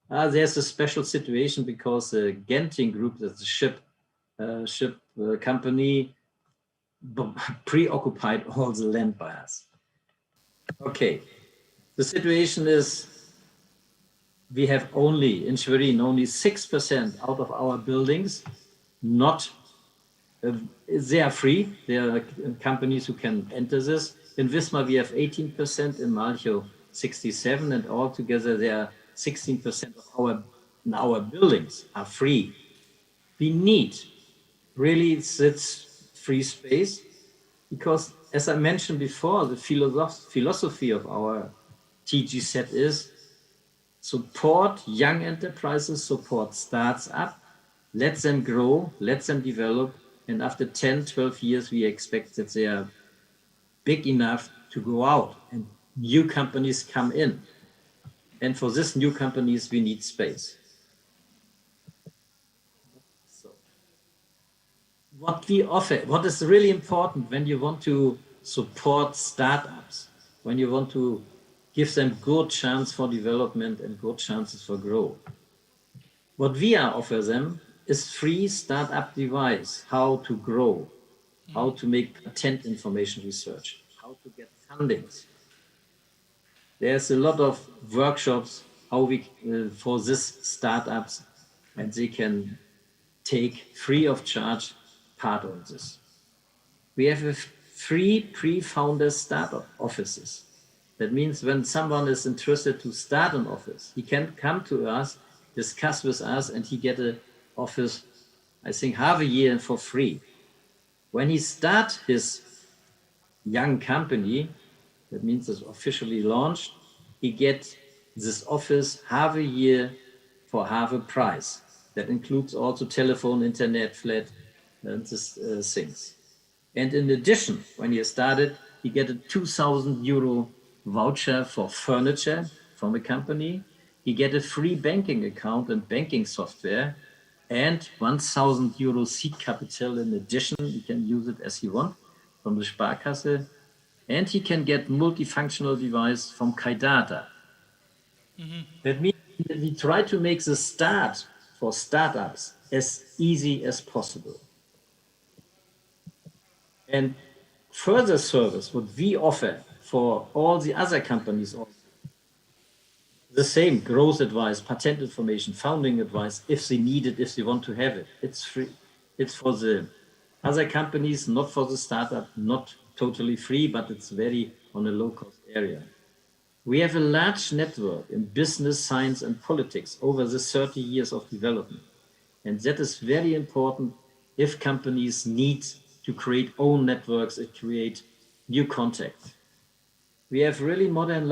Speaker 6: There's a special situation because the Genting Group, that's a ship company, preoccupied all the land by us. Okay, the situation is we have only, in Schwerin, only 6% out of our buildings not, they are free. There are companies who can enter this. In Wismar, we have 18%, in Malchow, 67%, and altogether there are 16% of our buildings are free. We need really this free space because, as I mentioned before, the philosophy of our TGZ is support young enterprises, support startups, let them grow, let them develop, and after 10, 12 years, we expect that they are big enough to go out and new companies come in. And for these new companies, we need space. So, what we offer, what is really important when you want to support startups, when you want to give them good chance for development and good chances for growth. What we offer them is free startup device, how to grow, how to make patent information research, how to get fundings. There's a lot of workshops how we for these startups, and they can take free of charge part of this. We have a free pre-founder startup offices. That means when someone is interested to start an office, he can come to us, discuss with us, and he get an office, I think, half a year for free. When he starts his young company, that means it's officially launched, he gets this office half a year for half a price. That includes also telephone, internet, flat, and these things. And in addition, when he started, he get a 2,000 euro voucher for furniture from a company. He get a free banking account and banking software and 1,000 euro seed capital in addition. He can use it as he wants from the Sparkasse. And he can get multifunctional device from Kaidata. That means that we try to make the start for startups as easy as possible. And further service, what we offer for all the other companies, also, the same growth advice, patent information, founding advice, if they need it, if they want to have it. It's free. It's for the other companies, not for the startup, not totally free, but it's very on a low-cost area. We have a large network in business, science, and politics over the 30 years of development. And that is very important if companies need to create own networks and create new contacts. We have really modern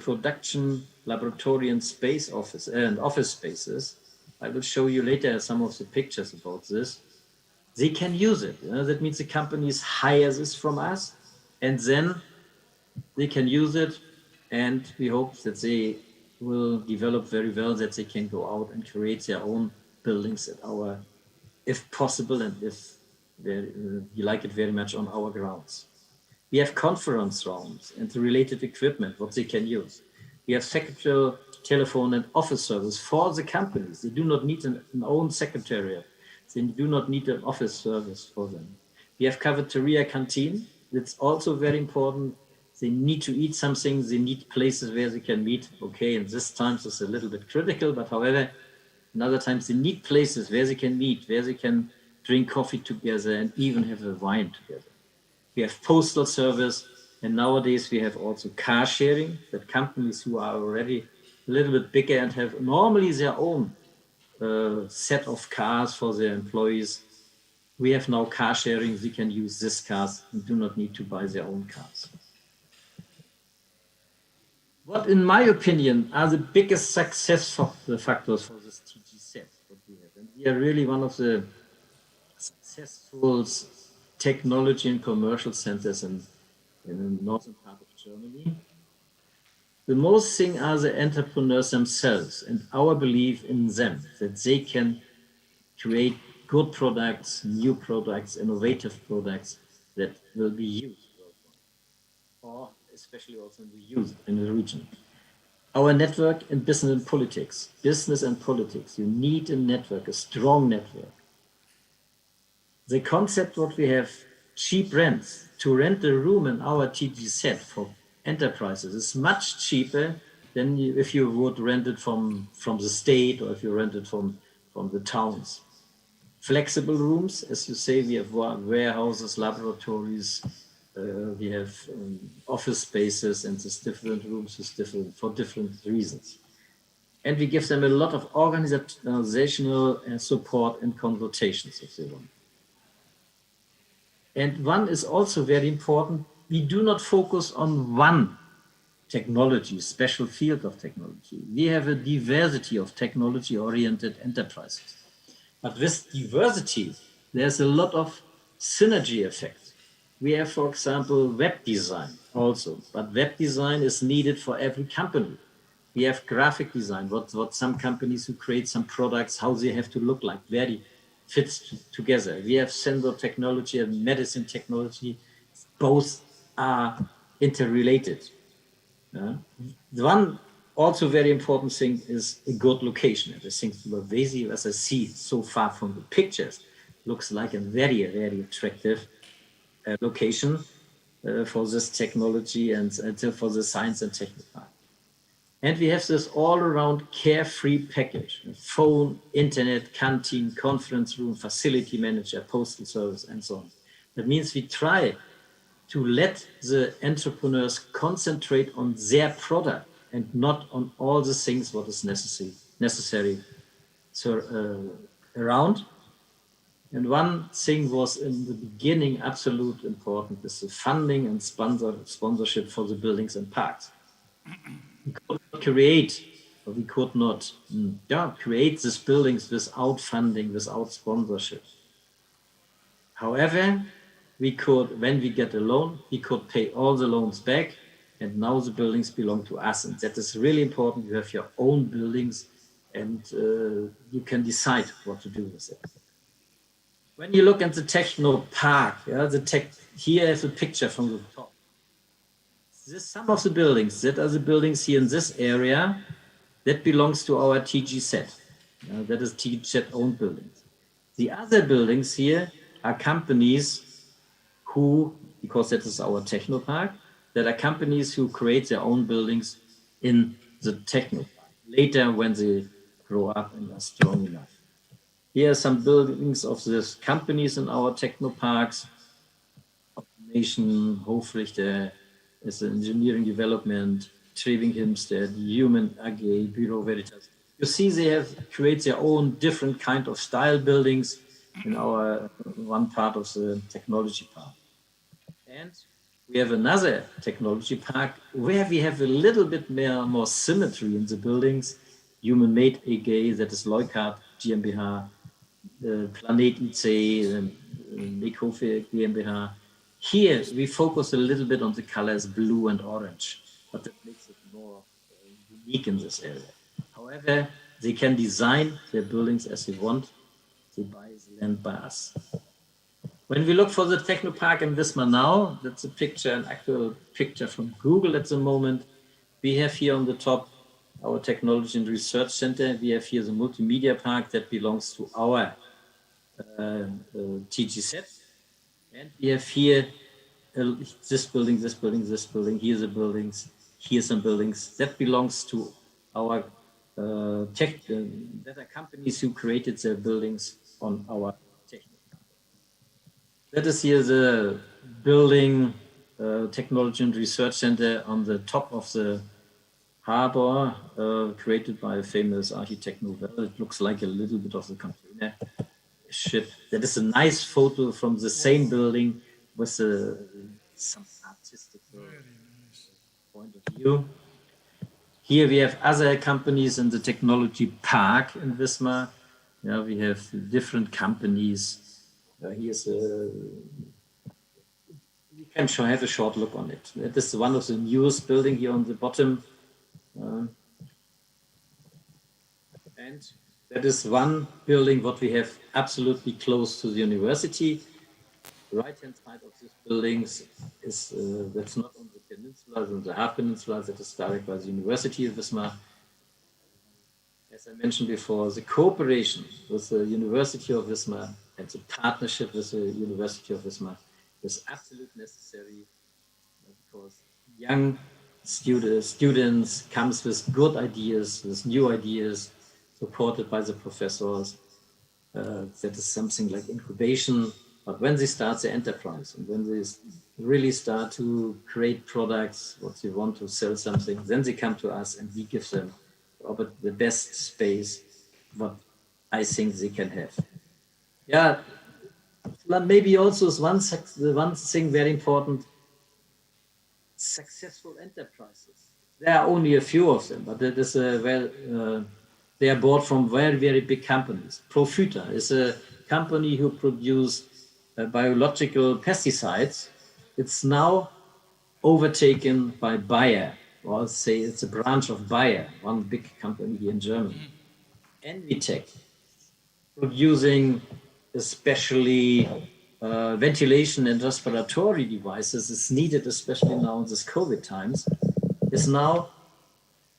Speaker 6: production, laboratory, and space office and office spaces. I will show you later some of the pictures about this. They can use it. That means the companies hire this from us, and then they can use it. And we hope that they will develop very well, that they can go out and create their own buildings at our, if possible, and if you like it very much, on our grounds. We have conference rooms and the related equipment, what they can use. We have secretarial, telephone, and office service for the companies. They do not need an own secretariat. They do not need an office service for them. We have cafeteria, canteen. It's also very important. They need to eat something. They need places where they can meet. Okay, and this times is a little bit critical, but however, in other times they need places where they can meet, where they can drink coffee together and even have a wine together. We have postal service, and nowadays we have also car sharing, that companies who are already a little bit bigger and have normally their own set of cars for their employees. We have now car sharing. They can use these cars and do not need to buy their own cars. What, in my opinion, are the biggest success factors for this TGZ? What we have? And we are really one of the successful technology and commercial centers in the northern part of Germany. The most thing are the entrepreneurs themselves and our belief in them, that they can create good products, new products, innovative products that will be used worldwide, or especially also in the youth in the region. Our network in business and politics. Business and politics, you need a network, a strong network. The concept what we have, cheap rents, to rent a room in our TGZ for enterprises is much cheaper than if you would rent it from the state or if you rent it from the towns. Flexible rooms, as you say, we have warehouses, laboratories, we have office spaces, and these different rooms is different for different reasons. And we give them a lot of organizational support and consultations if they want. And one is also very important. We do not focus on one technology, special field of technology. We have a diversity of technology-oriented enterprises. But with diversity, there's a lot of synergy effect. We have, for example, web design also, but web design is needed for every company. We have graphic design, what some companies who create some products, how they have to look like, very fits together. We have sensor technology and medicine technology, both are interrelated. The one also very important thing is a good location. And I think Vesi, as I see so far from the pictures, looks like a very, very attractive location for this technology and for the science and technical part. And we have this all-around carefree package: phone, internet, canteen, conference room, facility manager, postal service, and so on. That means we try to let the entrepreneurs concentrate on their product and not on all the things what is necessary around. And one thing was in the beginning absolute important is the funding and sponsorship for the buildings and parks. create, or we could not create these buildings without funding, without sponsorship. However, we could, when we get a loan, we could pay all the loans back, and now the buildings belong to us. And that is really important. You have your own buildings, and you can decide what to do with it. When you look at the Techno Park, here is a picture from the top. Some of the buildings, that are the buildings here in this area, that belongs to our TGZ. That is TGZ owned buildings. The other buildings here are companies who, because that is our Techno Park, that are companies who create their own buildings in the Techno Park. Later, when they grow up and are strong enough. Here are some buildings of these companies in our Techno Parks. Automation, Hofrichter, is engineering development, Treving Himstead, Human AG, Bureau Veritas. You see they have create their own different kind of style buildings in our one part of the technology park. And we have another technology park where we have a little bit more symmetry in the buildings. Human Made AG, that is Leukart GmbH, Planet IC, Mikrofe GmbH. Here we focus a little bit on the colors blue and orange, but that makes it more unique in this area. However, they can design their buildings as they want. They buy the land by us. When we look for the Techno Park in Wismar now, that's a picture, an actual picture from Google at the moment. We have here on the top our Technology and Research Center. We have here the Multimedia Park that belongs to our TGZ. And we have here this building, this building, this building. Here's the buildings. Here's some buildings. That belongs to our that are companies who created their buildings on our Techno. That is here the building, Technology and Research Center on the top of the harbor, created by a famous architect Norbert. It looks like a little bit of the container ship. That is a nice photo from the same building with some artistic point of view. Here we have other companies in the technology park in Wismar. Yeah, we have different companies. Here's we can have a short look on it. This is one of the newest building here on the bottom. And that is one building what we have absolutely close to the university. The right-hand side of this building is that's not on the peninsula, it's on the half peninsula, that is directed by the University of Wismar. As I mentioned before, the cooperation with the University of Wismar and the partnership with the University of Wismar is absolutely necessary because young students comes with good ideas, with new ideas, supported by the professors. That is something like incubation. But when they start the enterprise and when they really start to create products, what they want to sell something, then they come to us and we give them the best space what I think they can have. Yeah, maybe also is one thing very important. Successful enterprises. There are only a few of them, but that is they are bought from very, very big companies. Profita is a company who produce biological pesticides. It's now overtaken by Bayer, or I'll say it's a branch of Bayer, one big company here in Germany. Envitec, producing especially ventilation and respiratory devices is needed, especially now in this COVID times, is now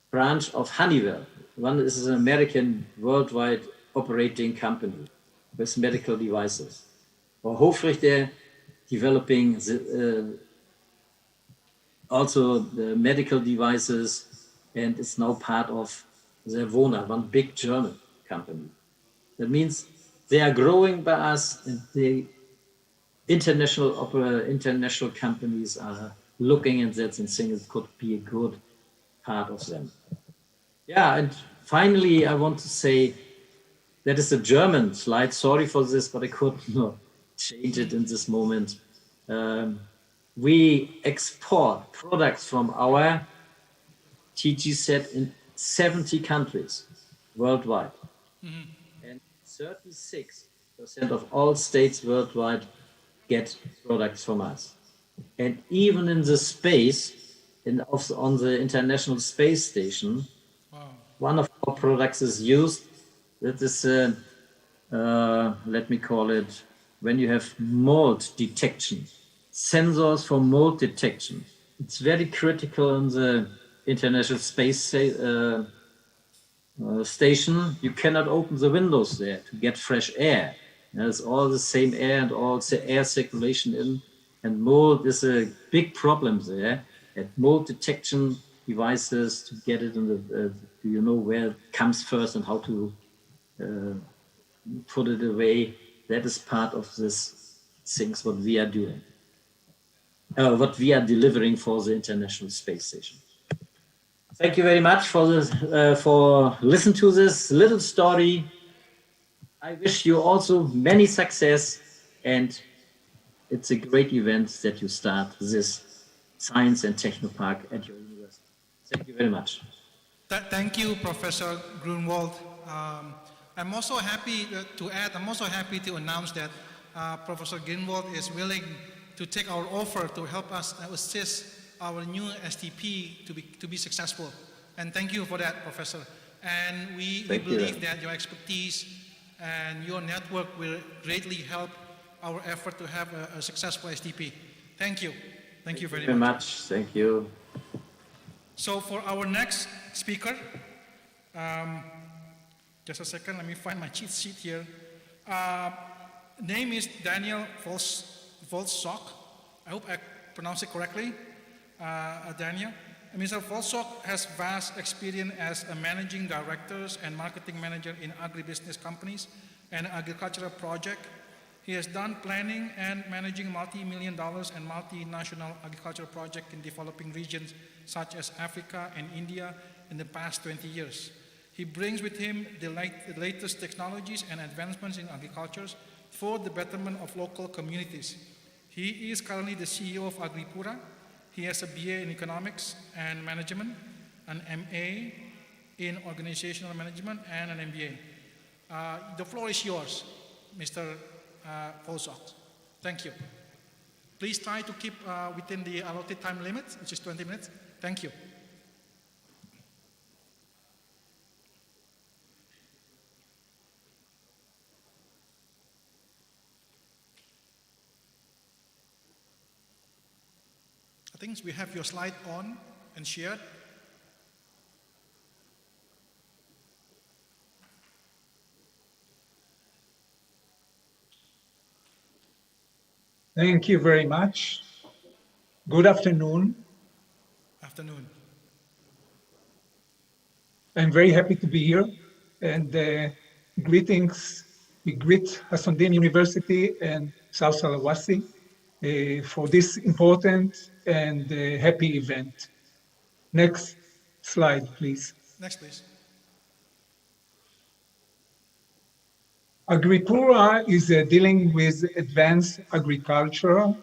Speaker 6: branch of Honeywell. One is an American worldwide operating company with medical devices. Or Hofrichter developing also the medical devices, and it's now part of Servona, one big German company. That means they are growing by us, and the international companies are looking at that and saying it could be a good part of them. Yeah, and finally, I want to say that is a German slide. Sorry for this, but I could not change it in this moment. We export products from our TG said, in 70 countries worldwide. And 36% of all states worldwide get products from us. And even in the space, on the International Space Station, one of our products is used. That is, let me call it, when you have mold detection, sensors for mold detection. It's very critical in the International Space Station. You cannot open the windows there to get fresh air. There's all the same air and all the air circulation in, and mold is a big problem there. And mold detection devices to get it in the, do you know where it comes first and how to put it away? That is part of this things what we are doing, what we are delivering for the International Space Station. Thank you very much for this, for listening to this little story. I wish you also many success, and it's a great event that you start this Science and Techno Park at your university. Thank you very much.
Speaker 5: Thank you, Professor Gruenwald. I'm also happy to announce that Professor Gruenwald is willing to take our offer to help us assist our new STP to be successful. And thank you for that, Professor. And we believe that your expertise and your network will greatly help our effort to have a successful STP. Thank you. Thank you very much.
Speaker 6: Thank you.
Speaker 5: So for our next speaker, just a second, let me find my cheat sheet here. Name is Daniel Volsok. I hope I pronounced it correctly. Daniel. Mr. Volsok has vast experience as a managing director and marketing manager in agribusiness companies and agricultural projects. He has done planning and managing multi-million dollars and multinational agricultural projects in developing regions such as Africa and India in the past 20 years. He brings with him the latest technologies and advancements in agriculture for the betterment of local communities. He is currently the CEO of Agripura. He has a BA in Economics and Management, an MA in Organizational Management, and an MBA. The floor is yours, Mr. Volsok. Thank you. Please try to keep within the allotted time limit, which is 20 minutes. Thank you. I think we have your slide on and shared.
Speaker 7: Thank you very much. Good afternoon.
Speaker 5: Afternoon.
Speaker 7: I'm very happy to be here, and greetings. We greet Hasanuddin University and South Sulawesi for this important and happy event. Next slide, please.
Speaker 5: Next, please.
Speaker 7: Agripura is dealing with advanced agriculture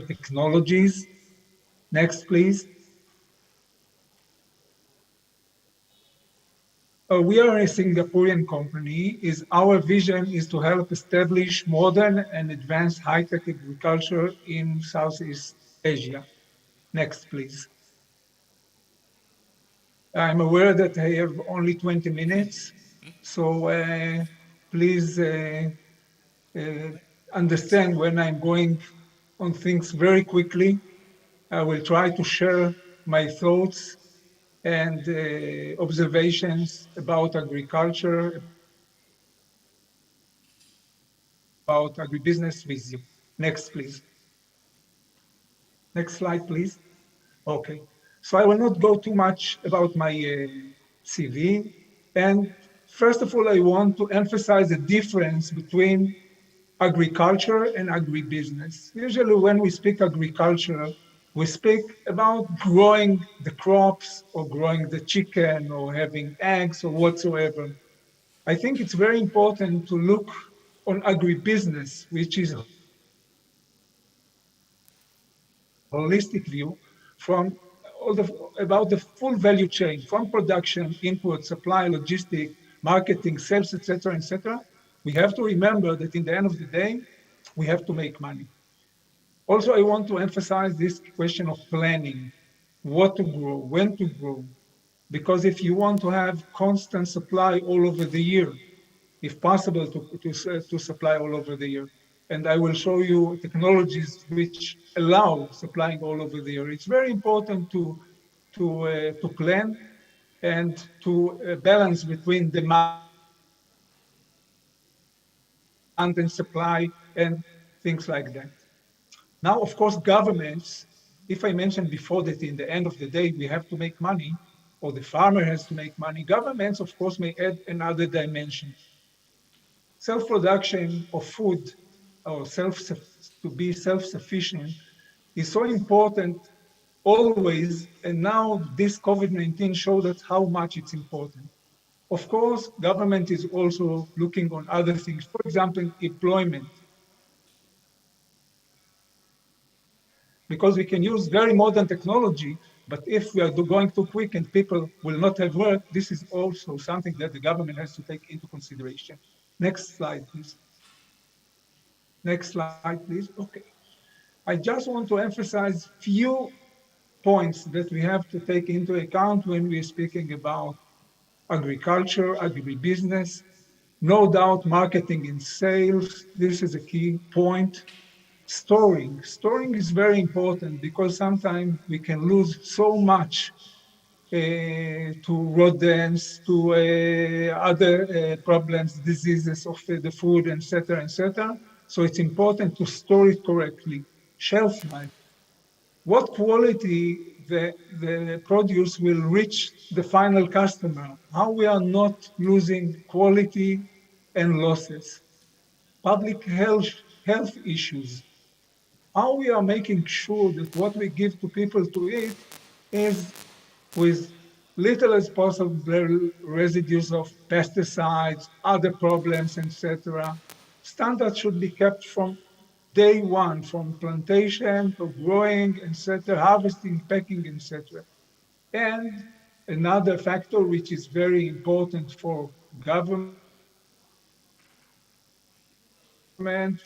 Speaker 7: technologies. Next, please. We are a Singaporean company. Our vision is to help establish modern and advanced high-tech agriculture in Southeast Asia. Next, please. I'm aware that I have only 20 minutes, so please understand when I'm going on things very quickly. I will try to share my thoughts and observations about agriculture, about agribusiness with you. Next, please. Next slide, please. Okay. So I will not go too much about my CV. And first of all, I want to emphasize the difference between agriculture and agribusiness. Usually when we speak agriculture, we speak about growing the crops or growing the chicken or having eggs or whatsoever. I think it's very important to look on agribusiness, which is a holistic view from about the full value chain, from production, input, supply, logistic, marketing, sales, etc., we have to remember that in the end of the day, we have to make money. Also, I want to emphasize this question of planning, what to grow, when to grow, because if you want to have constant supply all over the year, if possible, to supply all over the year. And I will show you technologies which allow supplying all over the year. It's very important to plan and to balance between demand and supply and things like that. Now, of course, governments, if I mentioned before that in the end of the day, we have to make money, or the farmer has to make money, governments, of course, may add another dimension. Self-production of food or to be self-sufficient is so important always, and now this COVID-19 showed us how much it's important. Of course, government is also looking on other things, for example, employment. Because we can use very modern technology, but if we are going too quick and people will not have work, this is also something that the government has to take into consideration. Next slide, please. Next slide, please. Okay. I just want to emphasize few points that we have to take into account when we're speaking about agriculture, agribusiness. No doubt, marketing and sales, this is a key point. Storing is very important because sometimes we can lose so much to rodents, to other problems, diseases of the food, etc., etc. So it's important to store it correctly. Shelf life. What quality the produce will reach the final customer? How we are not losing quality and losses. Public health issues. How we are making sure that what we give to people to eat is with little as possible residues of pesticides, other problems, etc. Standards should be kept from day one, from plantation to growing, etc., harvesting, packing, etc. And another factor which is very important for government,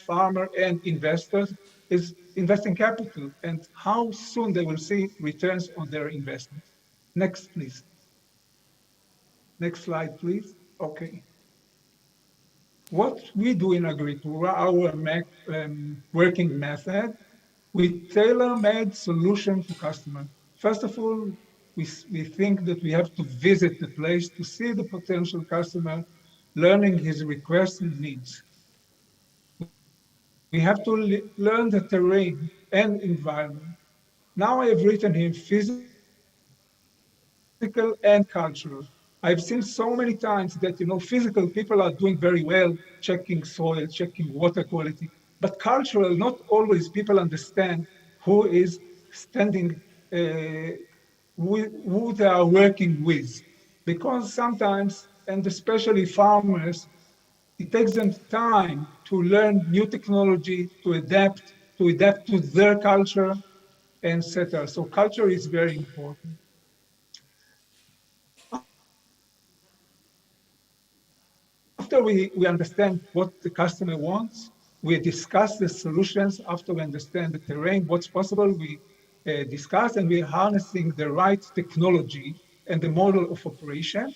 Speaker 7: farmer, and investors is investing capital and how soon they will see returns on their investment. Next, please. Next slide, please. Okay. What we do in Agricultura, our working method, we tailor-made solution to customer. First of all, we think that we have to visit the place to see the potential customer, learning his requests and needs. We have to learn the terrain and environment. Now I have written here physical and cultural. I've seen so many times that, physical people are doing very well, checking soil, checking water quality, but cultural, not always people understand who is standing, who they are working with. Because sometimes, and especially farmers, it takes them time to learn new technology, to adapt to their culture, etc. So culture is very important. After we understand what the customer wants, we discuss the solutions. After we understand the terrain, what's possible, we discuss and we're harnessing the right technology and the model of operation.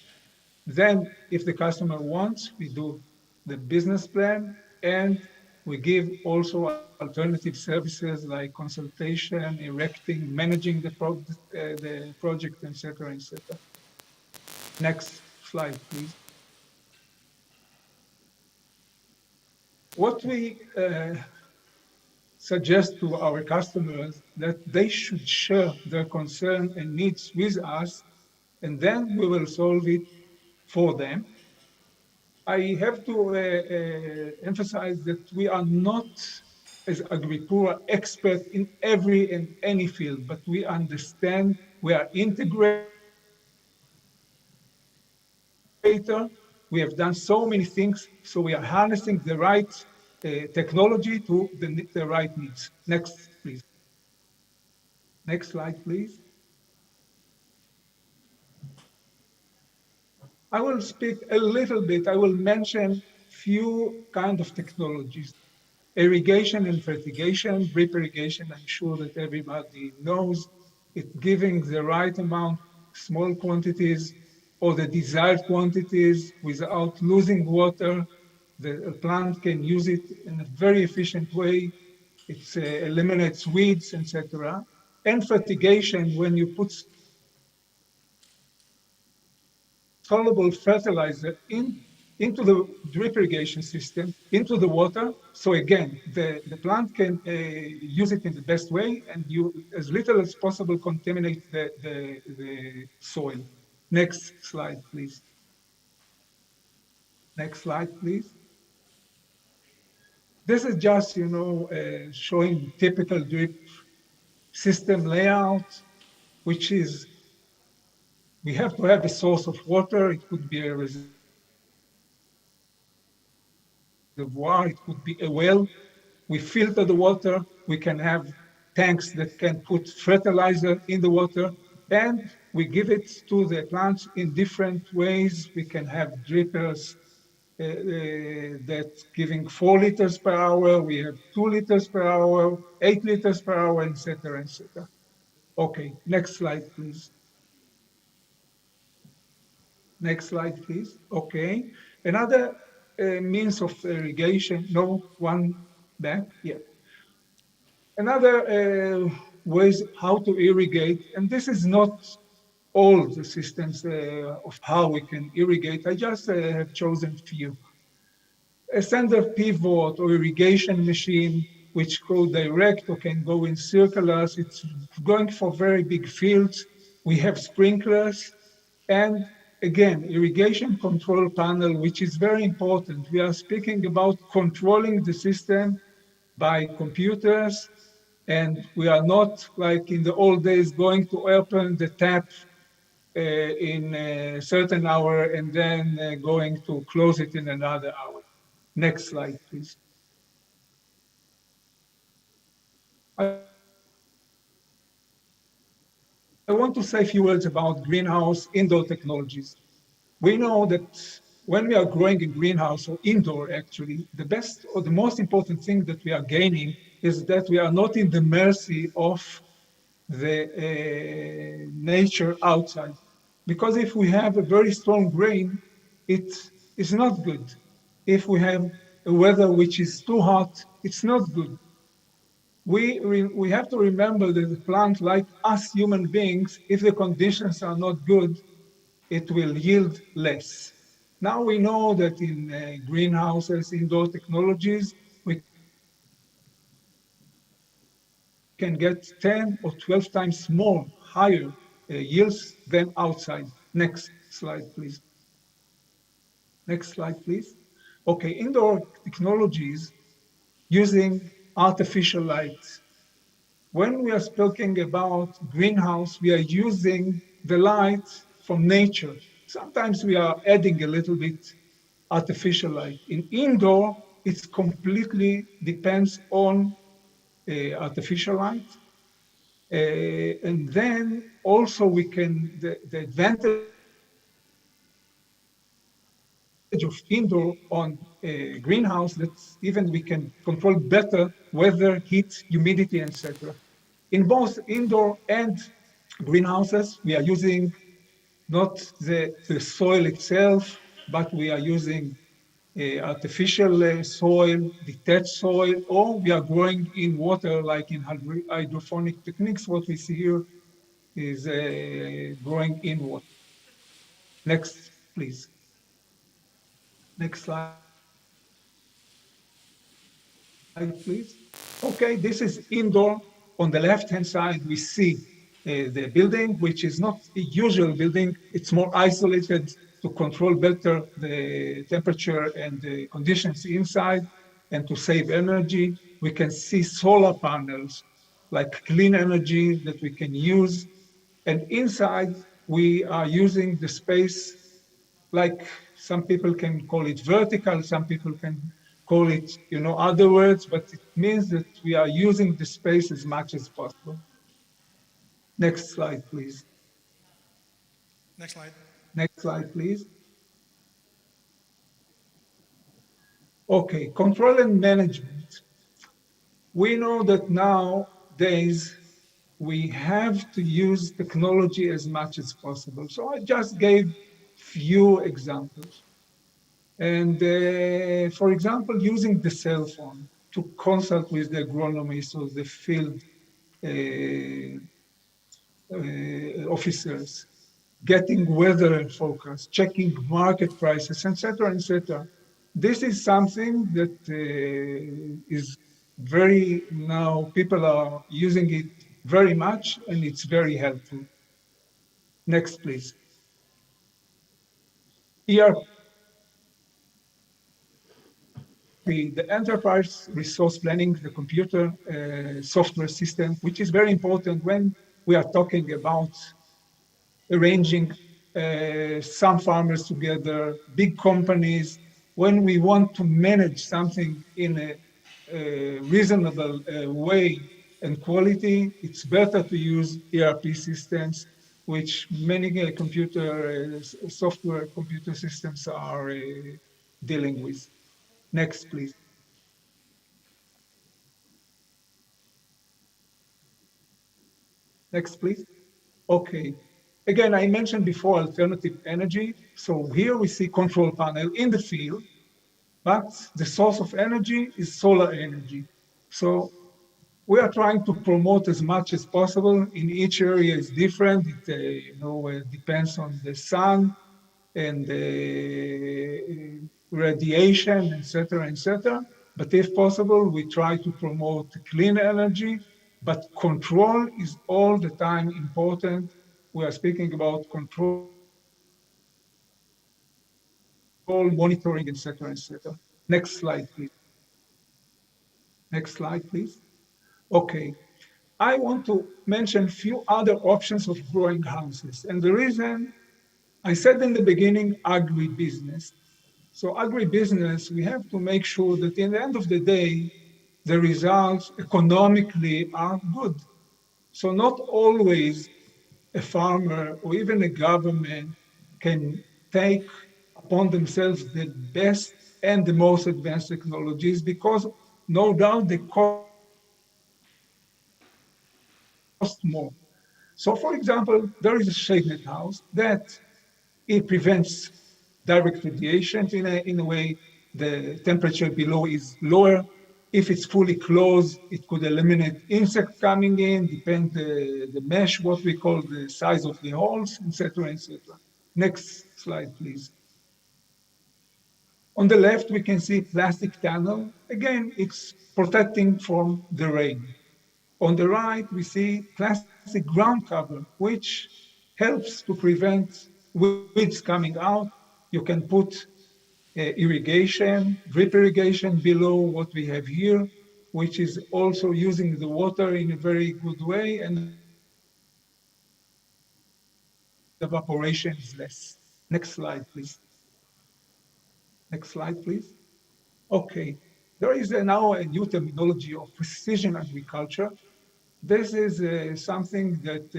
Speaker 7: Then if the customer wants, we do the business plan and we give also alternative services like consultation, erecting, managing the project, etc., etc. Next slide, please. What we suggest to our customers that they should share their concern and needs with us, and then we will solve it for them. I have to emphasize that we are not, as Agricultura, expert in every and any field, but we understand, we are integrated. We have done so many things, so we are harnessing the right technology to the right needs. Next, please. Next slide, please. I will speak a little bit, I will mention few kind of technologies. Irrigation and fertigation, drip irrigation, I'm sure that everybody knows. It giving the right amount, small quantities, or the desired quantities without losing water. The plant can use it in a very efficient way. It eliminates weeds, etc. And fertigation, when you put soluble fertilizer into the drip irrigation system, into the water. So again, the plant can use it in the best way, and you, as little as possible, contaminate the soil. Next slide, please. Next slide, please. This is just, showing typical drip system layout, which is, we have to have a source of water. It could be a reservoir, it could be a well. We filter the water. We can have tanks that can put fertilizer in the water, and we give it to the plants in different ways. We can have drippers that's giving 4 liters per hour. We have 2 liters per hour, 8 liters per hour, etc., etc. Okay, next slide, please. Next slide, please. Okay, another means of irrigation. No, one back. Yeah. Another ways how to irrigate, and this is not all the systems of how we can irrigate. I just have chosen few. A standard pivot or irrigation machine, which go direct or can go in circulars. It's going for very big fields. We have sprinklers, and again, irrigation control panel, which is very important. We are speaking about controlling the system by computers, and we are not like in the old days going to open the tap in a certain hour and then going to close it in another hour. Next slide, please. I want to say a few words about greenhouse indoor technologies. We know that when we are growing in greenhouse or indoor, actually, the best or the most important thing that we are gaining is that we are not in the mercy of the nature outside. Because if we have a very strong rain, it is not good. If we have a weather which is too hot, it's not good. We have to remember that the plant, like us human beings, if the conditions are not good, it will yield less. Now we know that in greenhouses, indoor technologies, we can get 10 or 12 times more higher yields than outside. Next slide, please. Next slide, please. Okay, indoor technologies using artificial light. When we are speaking about greenhouse, we are using the light from nature. Sometimes we are adding a little bit artificial light. In indoor, it completely depends on artificial light. And then also we can, the advantage of indoor on a greenhouse, that even we can control better weather, heat, humidity, etc. In both indoor and greenhouses, we are using not the soil itself, but we are using artificial soil, detached soil, or we are growing in water like in hydroponic techniques. What we see here is growing in water. Next, please. Next slide, please. Okay, this is indoor. On the left-hand side, we see the building, which is not a usual building. It's more isolated to control better the temperature and the conditions inside and to save energy. We can see solar panels, like clean energy that we can use. And inside, we are using the space, like some people can call it vertical, some people can call it, other words, but it means that we are using the space as much as possible. Next slide, please.
Speaker 5: Next slide.
Speaker 7: Next slide, please. Okay, control and management. We know that nowadays we have to use technology as much as possible. So I just gave few examples. And for example, using the cell phone to consult with the agronomist or the field officers, getting weather forecasts, checking market prices, etc., etc. This is something that is very now people are using it very much, and it's very helpful. Next, please. ERP, the enterprise resource planning, the computer software system, which is very important when we are talking about arranging some farmers together, big companies. When we want to manage something in a reasonable way and quality, it's better to use ERP systems, which many computer systems are dealing with. Next, please. Next, please. Okay. Again, I mentioned before alternative energy. So here we see control panel in the field, but the source of energy is solar energy. So we are trying to promote as much as possible. In each area is different. It depends on the sun and the radiation, etc., etc. But if possible, we try to promote clean energy, but control is all the time important. We are speaking about control, monitoring, etc., etc. Next slide, please. Next slide, please. Okay. I want to mention a few other options of growing houses. And the reason I said in the beginning, agribusiness. So agribusiness, we have to make sure that in the end of the day, the results economically are good. So not always a farmer or even a government can take upon themselves the best and the most advanced technologies because no doubt they cost more. So for example, there is a shade net house that it prevents direct radiation in a way the temperature below is lower. If it's fully closed, it could eliminate insects coming in, depend the mesh, what we call the size of the holes, etc., etc. Next slide, please. On the left, we can see plastic tunnel. Again, it's protecting from the rain. On the right, we see plastic ground cover, which helps to prevent weeds coming out. You can put irrigation, drip irrigation below what we have here, which is also using the water in a very good way, and evaporation is less. Next slide, please. Next slide, please. Okay, there is now a new terminology of precision agriculture. This is something that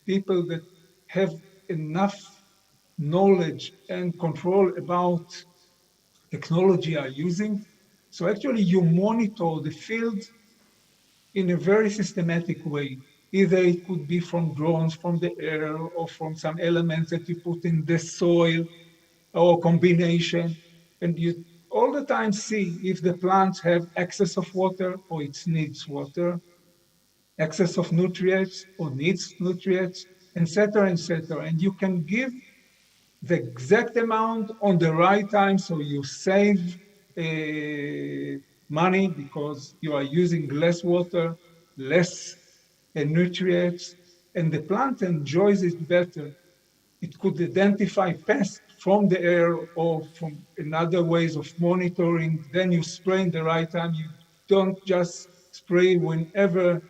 Speaker 7: people that have enough knowledge and control about technology are using. So actually you monitor the field in a very systematic way. Either it could be from drones, from the air, or from some elements that you put in the soil, or combination. And you all the time see if the plants have excess of water or it needs water, excess of nutrients or needs nutrients, etc., etc. And you can give the exact amount on the right time so you save money because you are using less water, less nutrients, and the plant enjoys it better. It could identify pests from the air or from another ways of monitoring. Then you spray in the right time. You don't just spray whenever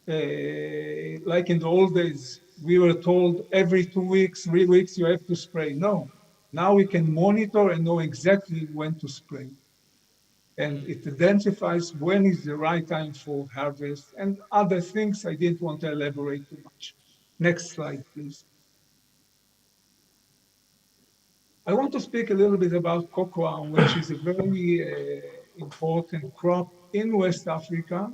Speaker 7: like in the old days, we were told every 2 weeks, 3 weeks, you have to spray. No, now we can monitor and know exactly when to spray. And it identifies when is the right time for harvest and other things I didn't want to elaborate too much. Next slide, please. I want to speak a little bit about cocoa, which is a very important crop in West Africa.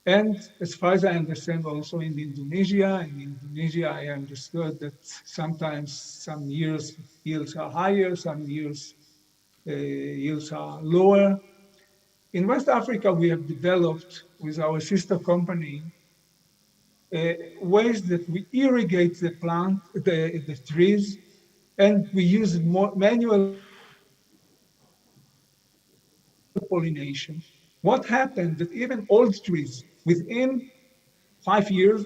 Speaker 7: And as far as I understand, also in Indonesia. In Indonesia, I understood that sometimes some years yields are higher, some years yields are lower. In West Africa, we have developed with our sister company ways that we irrigate the plant, the trees, and we use more manual pollination. What happened that even old trees, within 5 years,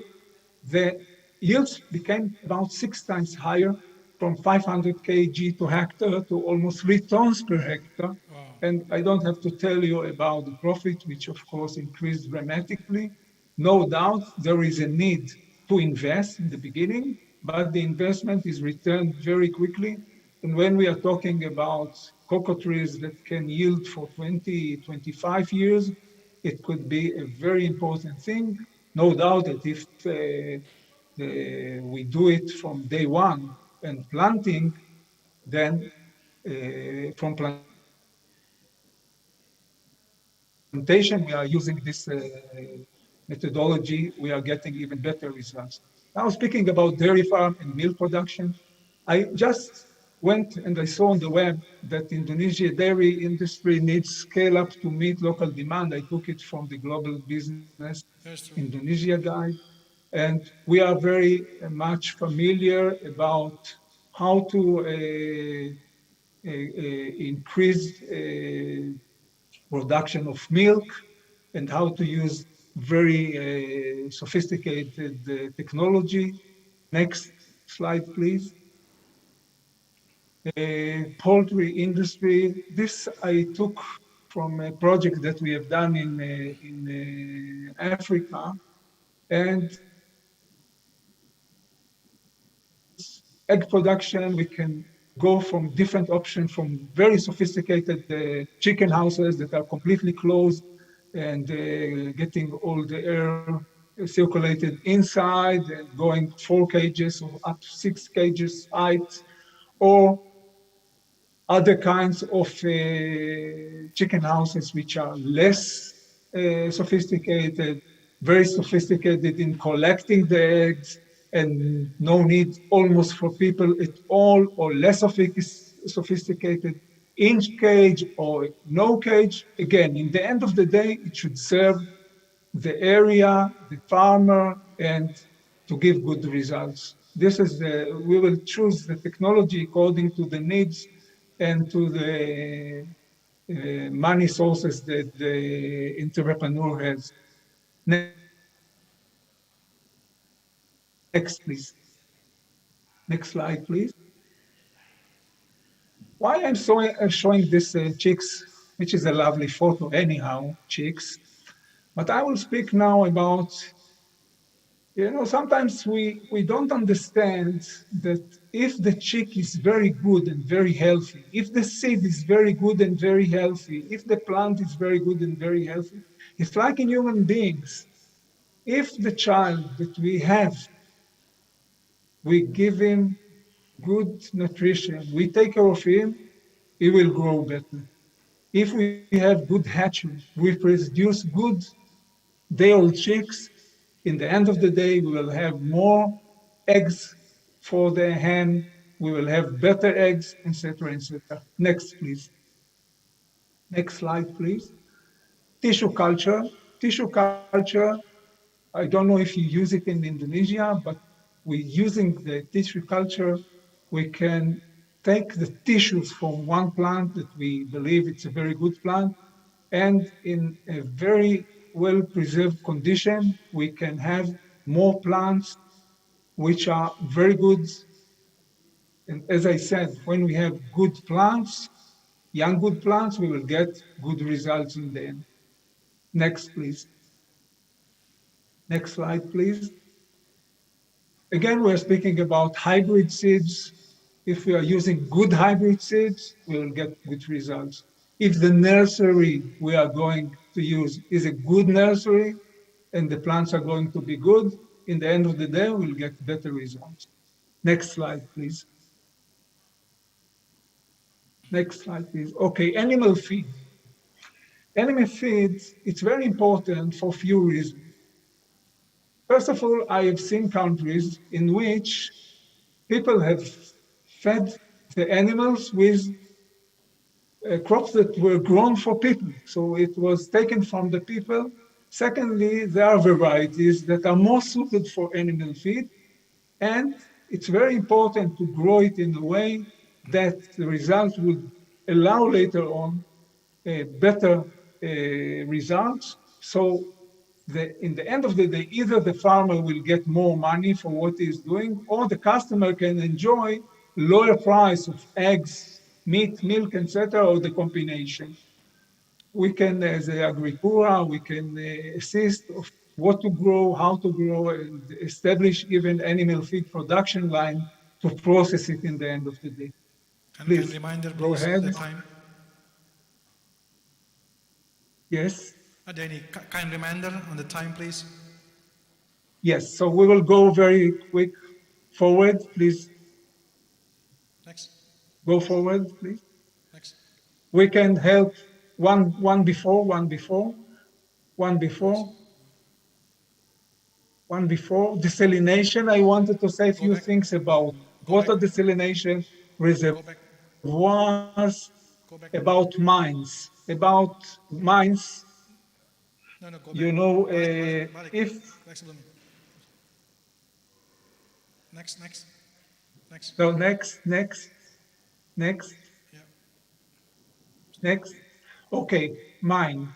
Speaker 7: the yields became about 6 times higher, from 500 kg to hectare to almost 3 tons per hectare. And I don't have to tell you about the profit, which of course increased dramatically. No doubt there is a need to invest in the beginning, but the investment is returned very quickly. And when we are talking about cocoa trees that can yield for 20, 25 years, it could be a very important thing. No doubt that if we do it from day one and planting, then from plantation, we are using this methodology, we are getting even better results. Now, speaking about dairy farm and milk production, I just went and I saw on the web that Indonesia dairy industry needs scale up to meet local demand. I took it from the Global Business Indonesia guide. And we are very much familiar about how to increase production of milk and how to use very sophisticated technology. Next slide, please. Poultry industry. This I took from a project that we have done in Africa. And egg production, we can go from different options, from very sophisticated chicken houses that are completely closed and getting all the air circulated inside and going 4 cages or up to 6 cages height, or other kinds of chicken houses which are less sophisticated, very sophisticated in collecting the eggs, and no need almost for people at all, or less sophisticated, inch cage or no cage. Again, in the end of the day, it should serve the area, the farmer, and to give good results. This is we will choose the technology according to the needs and to the money sources that the entrepreneur has. Next, please. Next slide, please. Why I'm showing this chicks, which is a lovely photo anyhow, chicks. But I will speak now about, sometimes we don't understand that if the chick is very good and very healthy, if the seed is very good and very healthy, if the plant is very good and very healthy, it's like in human beings. If the child that we have, we give him good nutrition, we take care of him, he will grow better. If we have good hatchery, we produce good day-old chicks, in the end of the day, we will have more eggs for the hen, we will have better eggs, etc., etc. Next, please. Next slide, please. Tissue culture. Tissue culture, I don't know if you use it in Indonesia, but we're using the tissue culture. We can take the tissues from one plant that we believe it's a very good plant, and in a very well-preserved condition, we can have more plants which are very good. And as I said, when we have good plants, young good plants, we will get good results in the end. Next, please. Next slide, please. Again, we're speaking about hybrid seeds. If we are using good hybrid seeds, we will get good results. If the nursery we are going to use is a good nursery and the plants are going to be good, in the end of the day, we'll get better results. Next slide, please. Next slide, please. Okay, animal feed. Animal feed, it's very important for few reasons. First of all, I have seen countries in which people have fed the animals with crops that were grown for people. So it was taken from the people. Secondly, there are varieties that are more suited for animal feed. And it's very important to grow it in a way that the results would allow later on better results. So in the end of the day, either the farmer will get more money for what he's doing, or the customer can enjoy lower price of eggs, meat, milk, etc., or the combination. We can, as Agripura, we can assist of what to grow, how to grow, and establish even animal feed production line to process it in the end of the day.
Speaker 5: Can
Speaker 7: Please,
Speaker 5: reminder,
Speaker 7: go
Speaker 5: please,
Speaker 7: ahead.
Speaker 5: the time.
Speaker 7: Yes.
Speaker 5: Are there any kind reminder on the time, please?
Speaker 7: Yes, so we will go very quick forward, please.
Speaker 5: Next,
Speaker 7: Go forward, please.
Speaker 5: next.
Speaker 7: We can help one before. Desalination, I wanted to say a few things about water desalination, reservoirs, about mines.
Speaker 5: No, go back.
Speaker 7: You know,
Speaker 5: Balik.
Speaker 7: if,
Speaker 5: Next.
Speaker 7: so next.
Speaker 5: Yeah.
Speaker 7: Next. Okay, mine.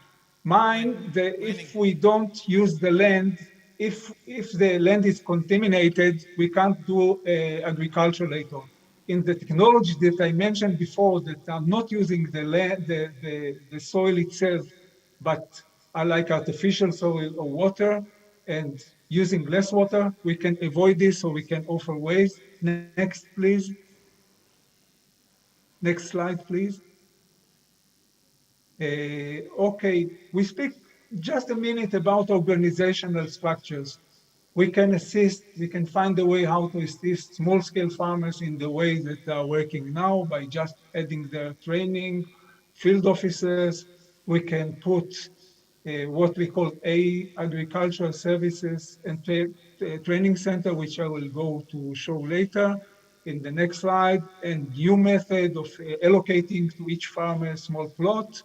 Speaker 7: If we don't use the land, if the land is contaminated, we can't do agriculture later. In the technology that I mentioned before that are not using the land, the soil itself, but are like artificial soil or water, and using less water, we can avoid this, so we can offer ways. Next, please. Next slide, please. Okay, we speak just a minute about organizational structures. We can assist, we can find a way how to assist small-scale farmers in the way that they are working now by just adding their training, field officers. We can put what we call agricultural services and training center, which I will go to show later in the next slide, and new method of allocating to each farmer a small plot.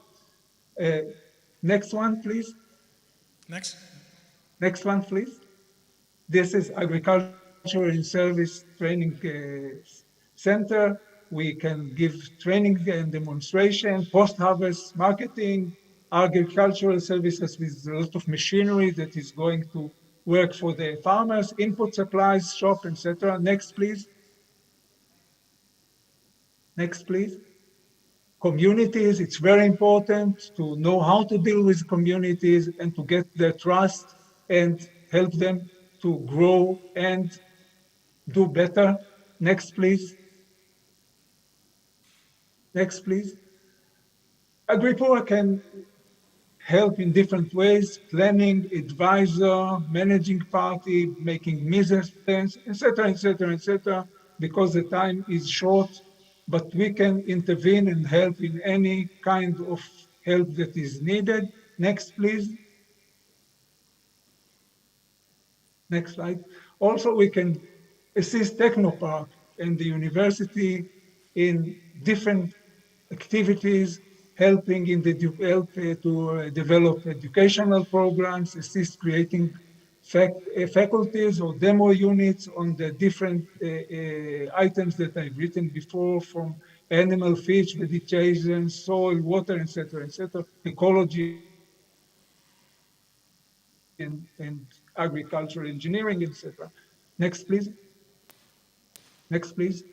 Speaker 7: Next one, please. Next one, please. This is Agriculture and Service Training Center. We can give training and demonstration, post-harvest marketing, agricultural services with a lot of machinery that is going to work for the farmers, input supplies, shop, etc. Next, please. Next, please. Communities, it's very important to know how to deal with communities and to get their trust and help them to grow and do better. Next, please. Next, please. Agripura can help in different ways: planning, advisor, managing party, making business plans, etc., etc., etc. Because the time is short, but we can intervene and help in any kind of help that is needed. Next, please. Next slide. Also, we can assist Technopark and the university in different activities, helping in the to develop educational programs, assist creating faculties or demo units on the different items that I've written before, from animal, fish, vegetation, soil, water, etc., ecology, and agricultural engineering, etc. Next, please. Next, please.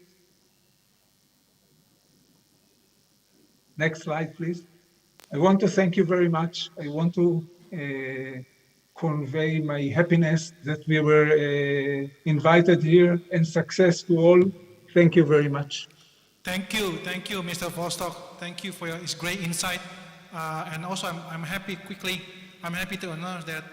Speaker 7: Next slide, please. I want to thank you very much. I want to convey my happiness that we were invited here, and success to all. Thank you very much.
Speaker 5: Thank you, Mr. Vostok. Thank you for his great insight. And also, I'm happy to announce that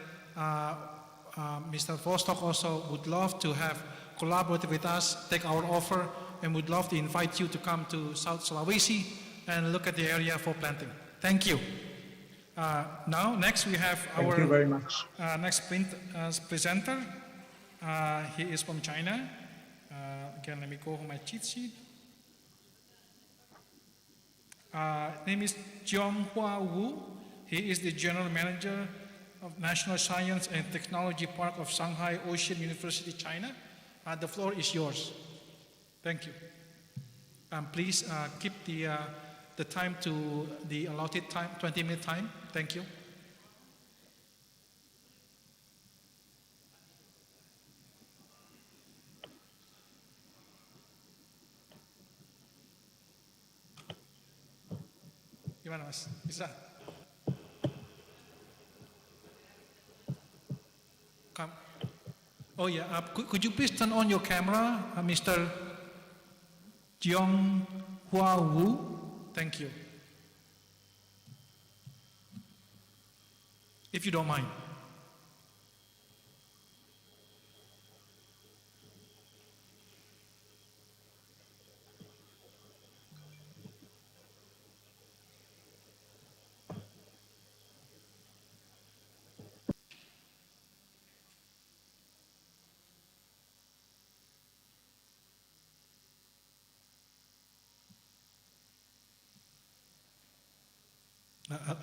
Speaker 5: Mr. Vostok also would love to have collaborated with us, take our offer, and would love to invite you to come to South Sulawesi and look at the area for planting. Thank you. Now, next we have
Speaker 7: Thank
Speaker 5: our
Speaker 7: you very much.
Speaker 5: next presenter. He is from China. Again, let me go for my cheat sheet. Name is Jianghua Wu. He is the General Manager of National Science and Technology Park of Shanghai Ocean University, China. The floor is yours. Thank you. Please keep the time to the allotted time, 20-minute time. Thank you. Gimana Mas? Bisa? Come. Oh yeah, could you please turn on your camera, Mr. Jiong Hua Wu? Thank you. If you don't mind.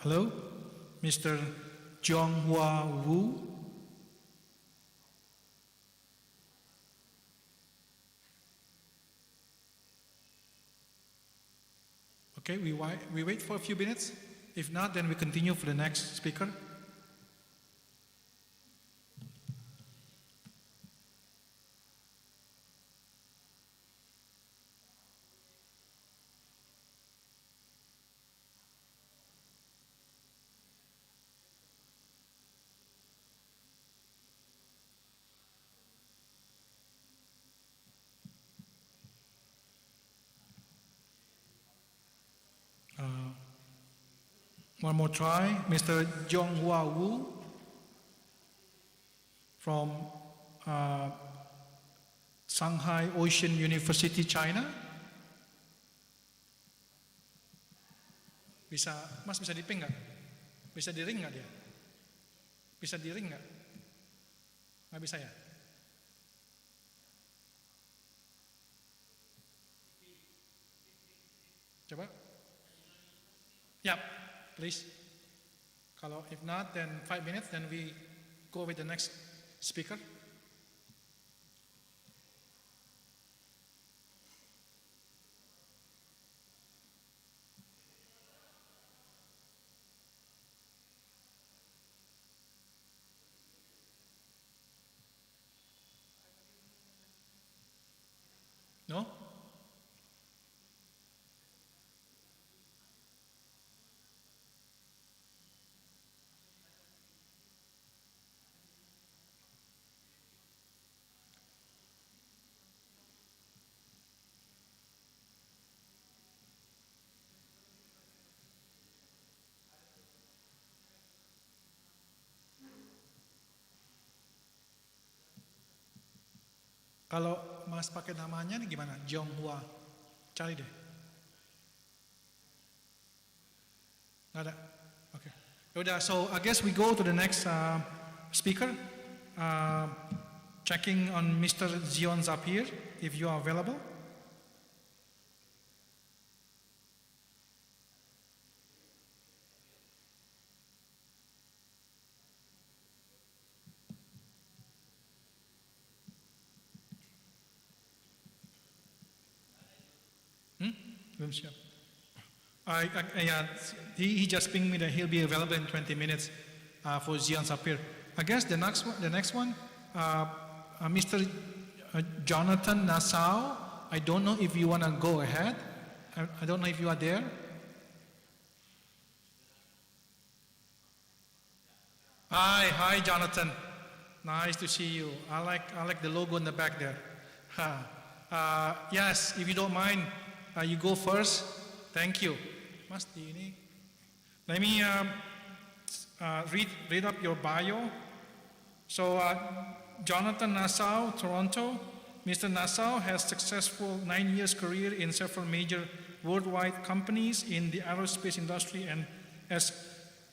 Speaker 5: Hello, Mr. Jianghua Wu. Okay, we wait for a few minutes. If not, then we continue for the next speaker. One more try, Mr. Jianghua Wu from Shanghai Ocean University, China. Mas bisa diping nggak? Bisa di ring nggak dia? Bisa di ring nggak? Nggak bisa ya? Coba. Yap. Please. Kalau if not, then 5 minutes, then we go with the next speaker. No? Kalau Mas pakai namanya nih gimana? Jianghua. Cari deh. Nggak ada? Oke. Yaudah, so I guess we go to the next speaker. Checking on Mr. Zion Zapir, if you are available. Belum siap. He just pinged me that he'll be available in 20 minutes for Zion Sapir. I guess the next one, Mr. Jonathan Nassau. I don't know if you want to go ahead. I don't know if you are there. Hi, Jonathan. Nice to see you. I like the logo in the back there. Yes, if you don't mind. You go first. Thank you. Mas di ini. Let me read up your bio. So, Jonathan Nassau, Toronto. Mr. Nassau has successful 9 years career in several major worldwide companies in the aerospace industry and as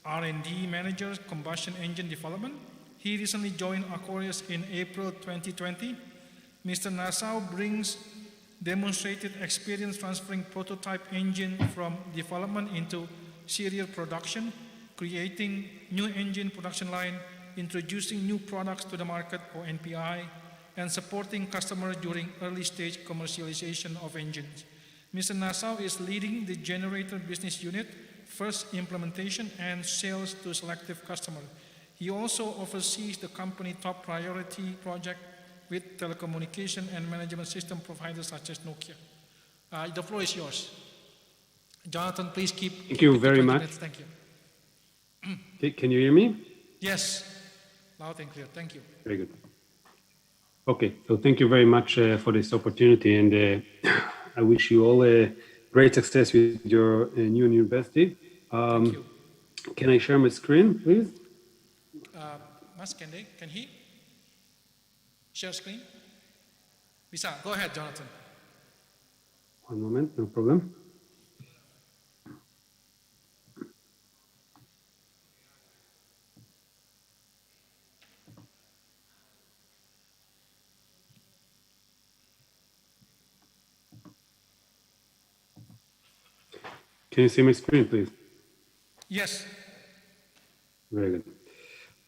Speaker 5: R&D manager, combustion engine development. He recently joined Aquarius in April 2020. Mr. Nassau brings demonstrated experience transferring prototype engine from development into serial production, creating new engine production line, introducing new products to the market or NPI, and supporting customers during early stage commercialization of engines. Mr. Nassau is leading the generator business unit, first implementation and sales to selective customers. He also oversees the company top priority project with telecommunication and management system providers such as Nokia. The floor is yours. Jonathan, please keep.
Speaker 8: Thank you very much.
Speaker 5: Minutes. Thank you.
Speaker 8: Can you hear me?
Speaker 5: Yes, loud and clear. Thank you.
Speaker 8: Very good. Okay, so thank you very much for this opportunity, and I wish you all a great success with your new university.
Speaker 5: Thank you.
Speaker 8: Can I share my screen, please?
Speaker 5: Mas, can he share screen? Bisa, go ahead, Jonathan.
Speaker 8: One moment, no problem. Can you see my screen, please?
Speaker 5: Yes.
Speaker 8: Very good.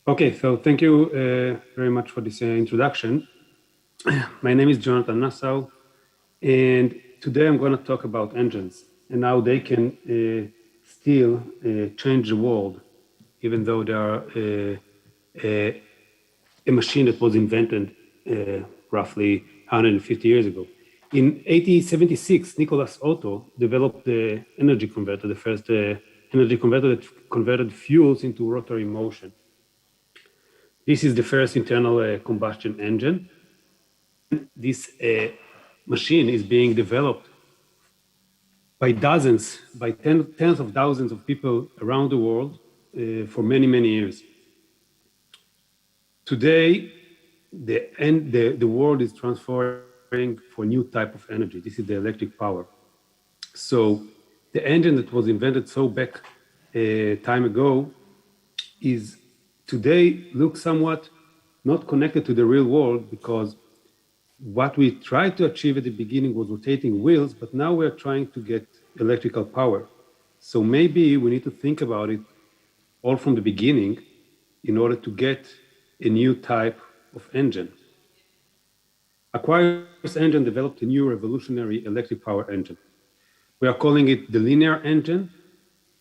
Speaker 8: Okay, so thank you very much for this introduction. My name is Jonathan Nassau, and today I'm going to talk about engines and how they can still change the world, even though they are a machine that was invented roughly 150 years ago. In 1876, Nicholas Otto developed the energy converter, the first energy converter that converted fuels into rotary motion. This is the first internal combustion engine. This machine is being developed by dozens, by tens of thousands of people around the world for many, many years. Today, the world is transforming for a new type of energy. This is the electric power. So the engine that was invented so back time ago is today looks somewhat not connected to the real world, because what we tried to achieve at the beginning was rotating wheels, but now we're trying to get electrical power. So maybe we need to think about it all from the beginning in order to get a new type of engine. Aquarius engine developed a new revolutionary electric power engine. We are calling it the linear engine,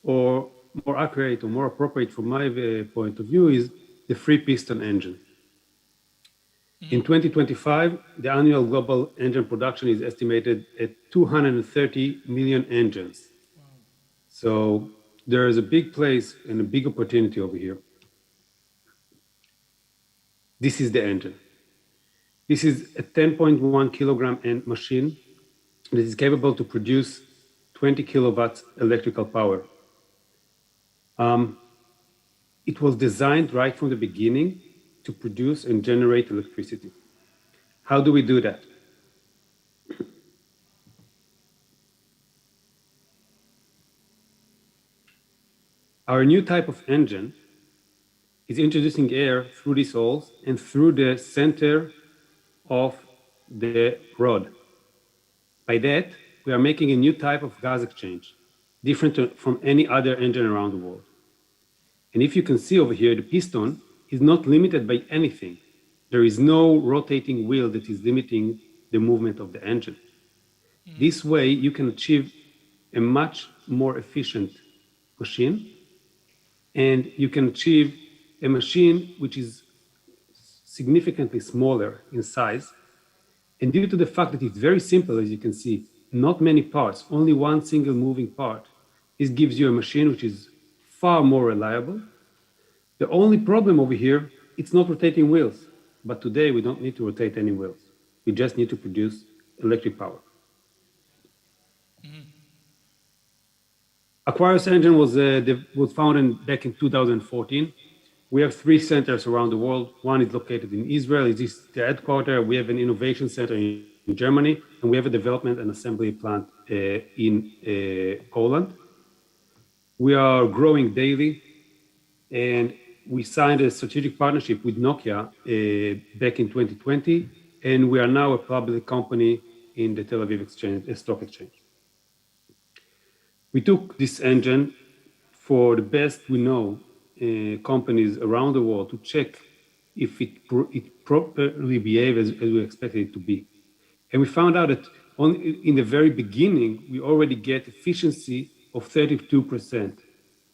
Speaker 8: or more accurate or more appropriate from my point of view is the free piston engine. In 2025, the annual global engine production is estimated at 230 million engines. Wow. So there is a big place and a big opportunity over here. This is the engine. This is a 10.1 kilogram machine that is capable to produce 20 kilowatts electrical power. It was designed right from the beginning to produce and generate electricity. How do we do that? Our new type of engine is introducing air through these holes and through the center of the rod. By that, we are making a new type of gas exchange, different from any other engine around the world. And if you can see over here, the piston is not limited by anything. There is no rotating wheel that is limiting the movement of the engine. This way, you can achieve a much more efficient machine, and you can achieve a machine which is significantly smaller in size. And due to the fact that it's very simple, as you can see, not many parts, only one single moving part, this gives you a machine which is far more reliable. The only problem over here, it's not rotating wheels. But today we don't need to rotate any wheels. We just need to produce electric power. Aquarius engine was founded back in 2014. We have 3 centers around the world. One is located in Israel. It is the headquarters. We have an innovation center in in Germany, and we have a development and assembly plant in Poland. We are growing daily, and we signed a strategic partnership with Nokia back in 2020, and we are now a public company in the Tel Aviv Stock Exchange. We took this engine for the best we know companies around the world to check if it properly behaves as we expected it to be. And we found out that in the very beginning, we already get efficiency of 32%.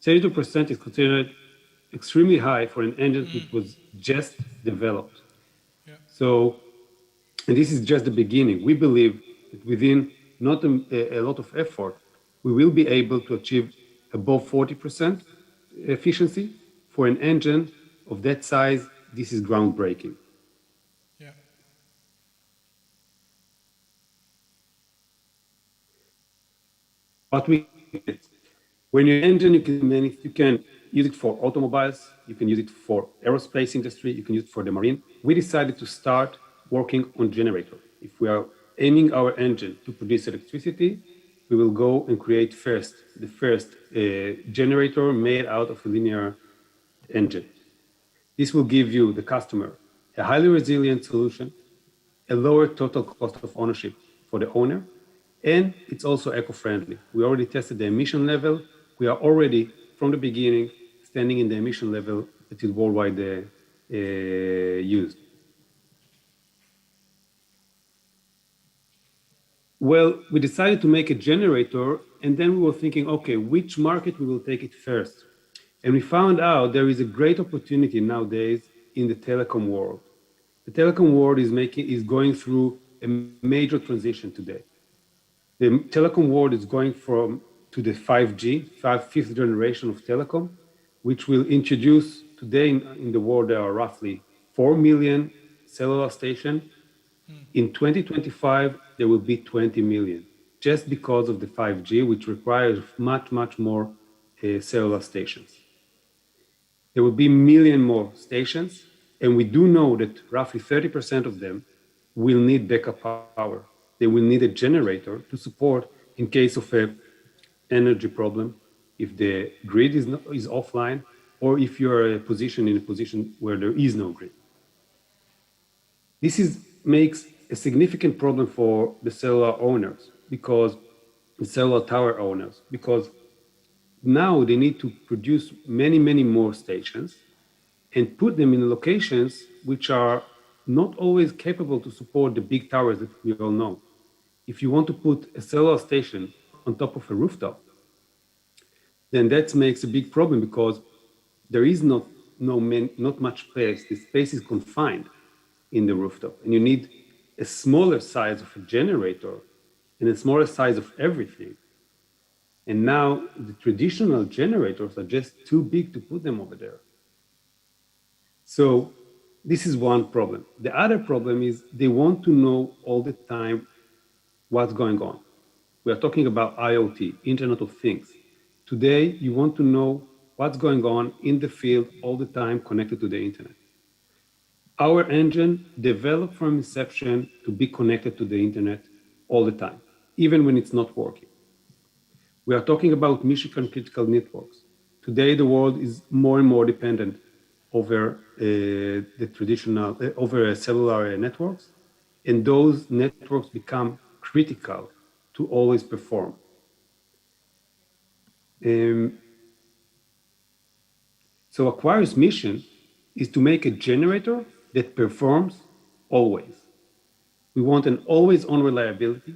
Speaker 8: 32% is considered extremely high for an engine which was just developed.
Speaker 5: Yeah.
Speaker 8: So, and this is just the beginning. We believe that within not a lot of effort, we will be able to achieve above 40% efficiency. For an engine of that size, this is groundbreaking.
Speaker 5: Yeah.
Speaker 8: But when your engine, you can use it for automobiles, you can use it for aerospace industry, you can use it for the marine. We decided to start working on generator. If we are aiming our engine to produce electricity, we will go and create the first generator made out of a linear engine. This will give you, the customer, a highly resilient solution, a lower total cost of ownership for the owner, and it's also eco-friendly. We already tested the emission level. We are already, from the beginning, standing in the emission level that is worldwide used. Well, we decided to make a generator, and then we were thinking, okay, which market we will take it first? And we found out there is a great opportunity nowadays in the telecom world. The telecom world is going through a major transition today. The telecom world is going to the 5G, fifth generation of telecom, which will introduce today in the world there are roughly 4 million cellular stations. In 2025, there will be 20 million, just because of the 5G, which requires much, much more cellular stations. There will be a million more stations, and we do know that roughly 30% of them will need backup power. They will need a generator to support in case of an energy problem, if the grid is offline, or if you're in a position where there is no grid. This makes a significant problem for the cellular owners, because the cellular tower owners, because now they need to produce many, many more stations and put them in locations which are not always capable to support the big towers that we all know. If you want to put a cellular station on top of a rooftop, then that makes a big problem, because there is not much space. The space is confined in the rooftop, and you need a smaller size of a generator and a smaller size of everything. And now the traditional generators are just too big to put them over there. So this is one problem. The other problem is they want to know all the time what's going on. We are talking about IoT, Internet of Things. Today, you want to know what's going on in the field all the time connected to the internet. Our engine developed from inception to be connected to the internet all the time, even when it's not working. We are talking about mission critical networks. Today, the world is more and more dependent over over cellular networks, and those networks become critical to always perform. So Aquarius' mission is to make a generator that performs always. We want an always-on reliability.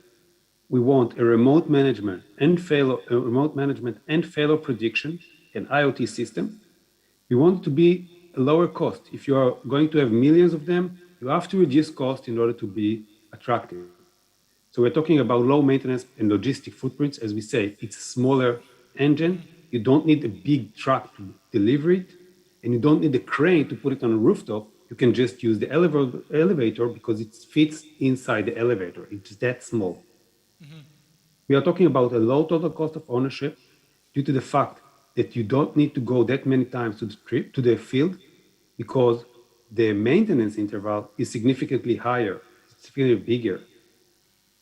Speaker 8: We want a remote management and failure prediction and IoT system. We want it to be a lower cost. If you are going to have millions of them, you have to reduce cost in order to be attractive. So we're talking about low maintenance and logistic footprints. As we say, it's a smaller engine. You don't need a big truck to deliver it, and you don't need a crane to put it on a rooftop. You can just use the elevator because it fits inside the elevator. It's that small. Mm-hmm. We are talking about a low total cost of ownership due to the fact that you don't need to go that many times to the field, because the maintenance interval is significantly higher, significantly bigger.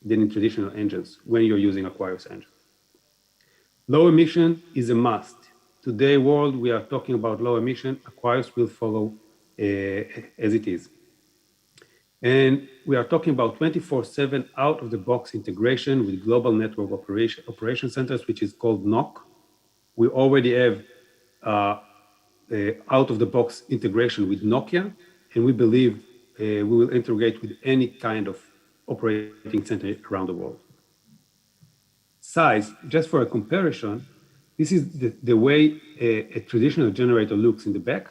Speaker 8: than in traditional engines when you're using Aquarius engine. Low emission is a must. Today world, we are talking about low emission. Aquarius will follow as it is. And we are talking about 24/7 out-of-the-box integration with global network operation centers, which is called NOC. We already have out-of-the-box integration with Nokia, and we believe we will integrate with any kind of operating center around the world. Size, just for a comparison, this is the way a traditional generator looks in the back,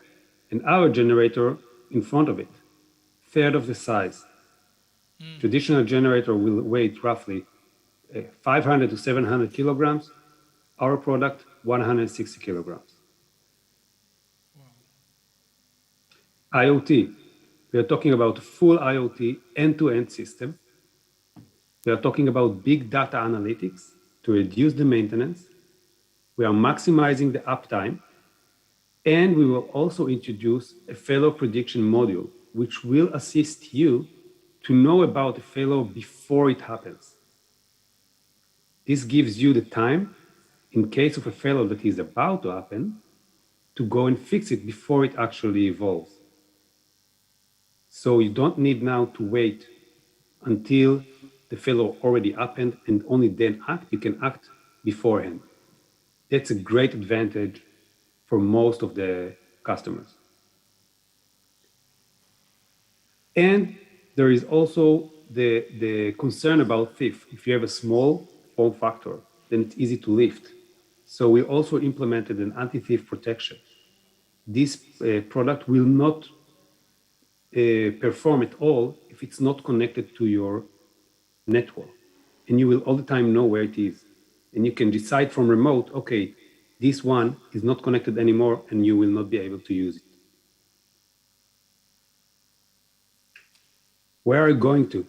Speaker 8: and our generator in front of it, third of the size. Traditional generator will weigh roughly 500 to 700 kilograms. Our product, 160 kilograms. Wow. IoT, we are talking about a full IoT end-to-end system. We are talking about big data analytics to reduce the maintenance. We are maximizing the uptime, and we will also introduce a failure prediction module, which will assist you to know about the failure before it happens. This gives you the time, in case of a failure that is about to happen, to go and fix it before it actually evolves. So you don't need now to wait until the failure already happened and only then act. You can act beforehand. That's a great advantage for most of the customers. And there is also the concern about theft. If you have a small form factor, then it's easy to lift. So we also implemented an anti-thief protection. This product will not perform at all if it's not connected to your network. And you will all the time know where it is. And you can decide from remote, okay, this one is not connected anymore, and you will not be able to use it. Where are you going to?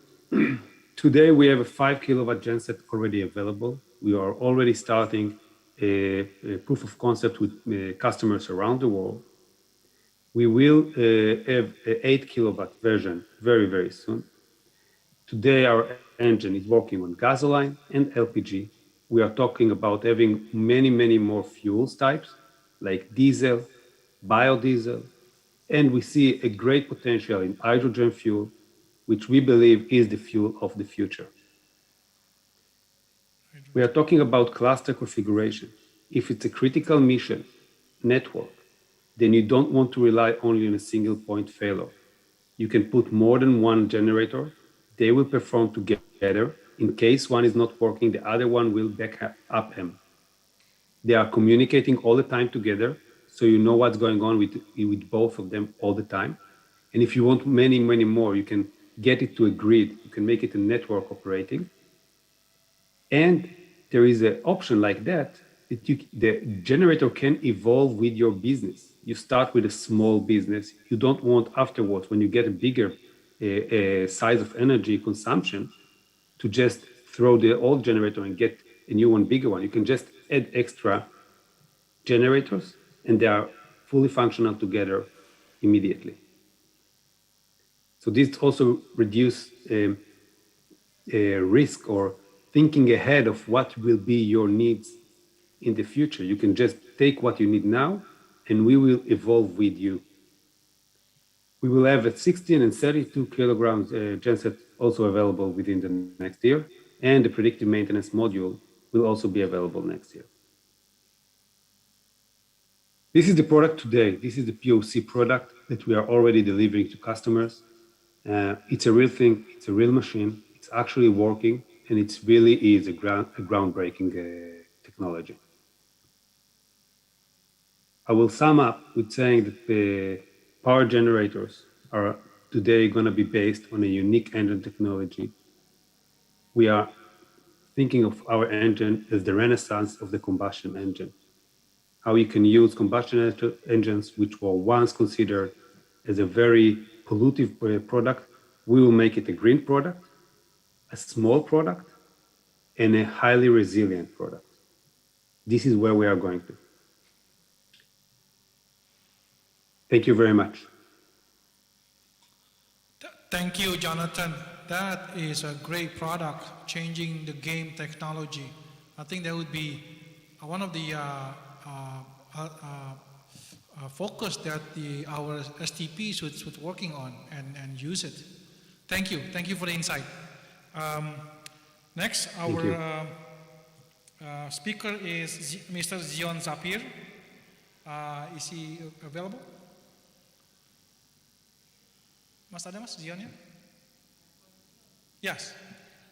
Speaker 8: Today, we have a 5 kilowatt genset already available. We are already starting a proof of concept with customers around the world. We will have an 8 kilowatt version very, very soon. Today, our engine is working on gasoline and LPG. We are talking about having many, many more fuels types, like diesel, biodiesel, and we see a great potential in hydrogen fuel, which we believe is the fuel of the future. We are talking about cluster configuration. If it's a critical mission network, then you don't want to rely only on a single point failure. You can put more than one generator. They will perform together. In case one is not working, the other one will back up them. They are communicating all the time together, so you know what's going on with both of them all the time. And if you want many, many more, you can get it to a grid. You can make it a network operating. And there is an option like that the generator can evolve with your business. You start with a small business. You don't want afterwards, when you get a bigger size of energy consumption, to just throw the old generator and get a new one, bigger one. You can just add extra generators, and they are fully functional together immediately. So this also reduces risk or thinking ahead of what will be your needs in the future. You can just take what you need now, and we will evolve with you. We will have a 16 and 32 kilograms genset also available within the next year, and the predictive maintenance module will also be available next year. This is the product today. This is the POC product that we are already delivering to customers. It's a real thing. It's a real machine. It's actually working, and it really is a groundbreaking technology. I will sum up with saying that the power generators are today going to be based on a unique engine technology. We are thinking of our engine as the renaissance of the combustion engine. How you can use combustion engines, which were once considered as a very pollutive product, we will make it a green product, a small product, and a highly resilient product. This is where we are going to. Thank you very much.
Speaker 5: Thank you, Jonathan. that is a great product, changing the game technology. I think that would be one of the focus that our STP should working on and use it. Thank you for the insight. Next, our speaker is Mr. Zion Zapir. Is he available? Mas ada Mas Zion ya? Yes.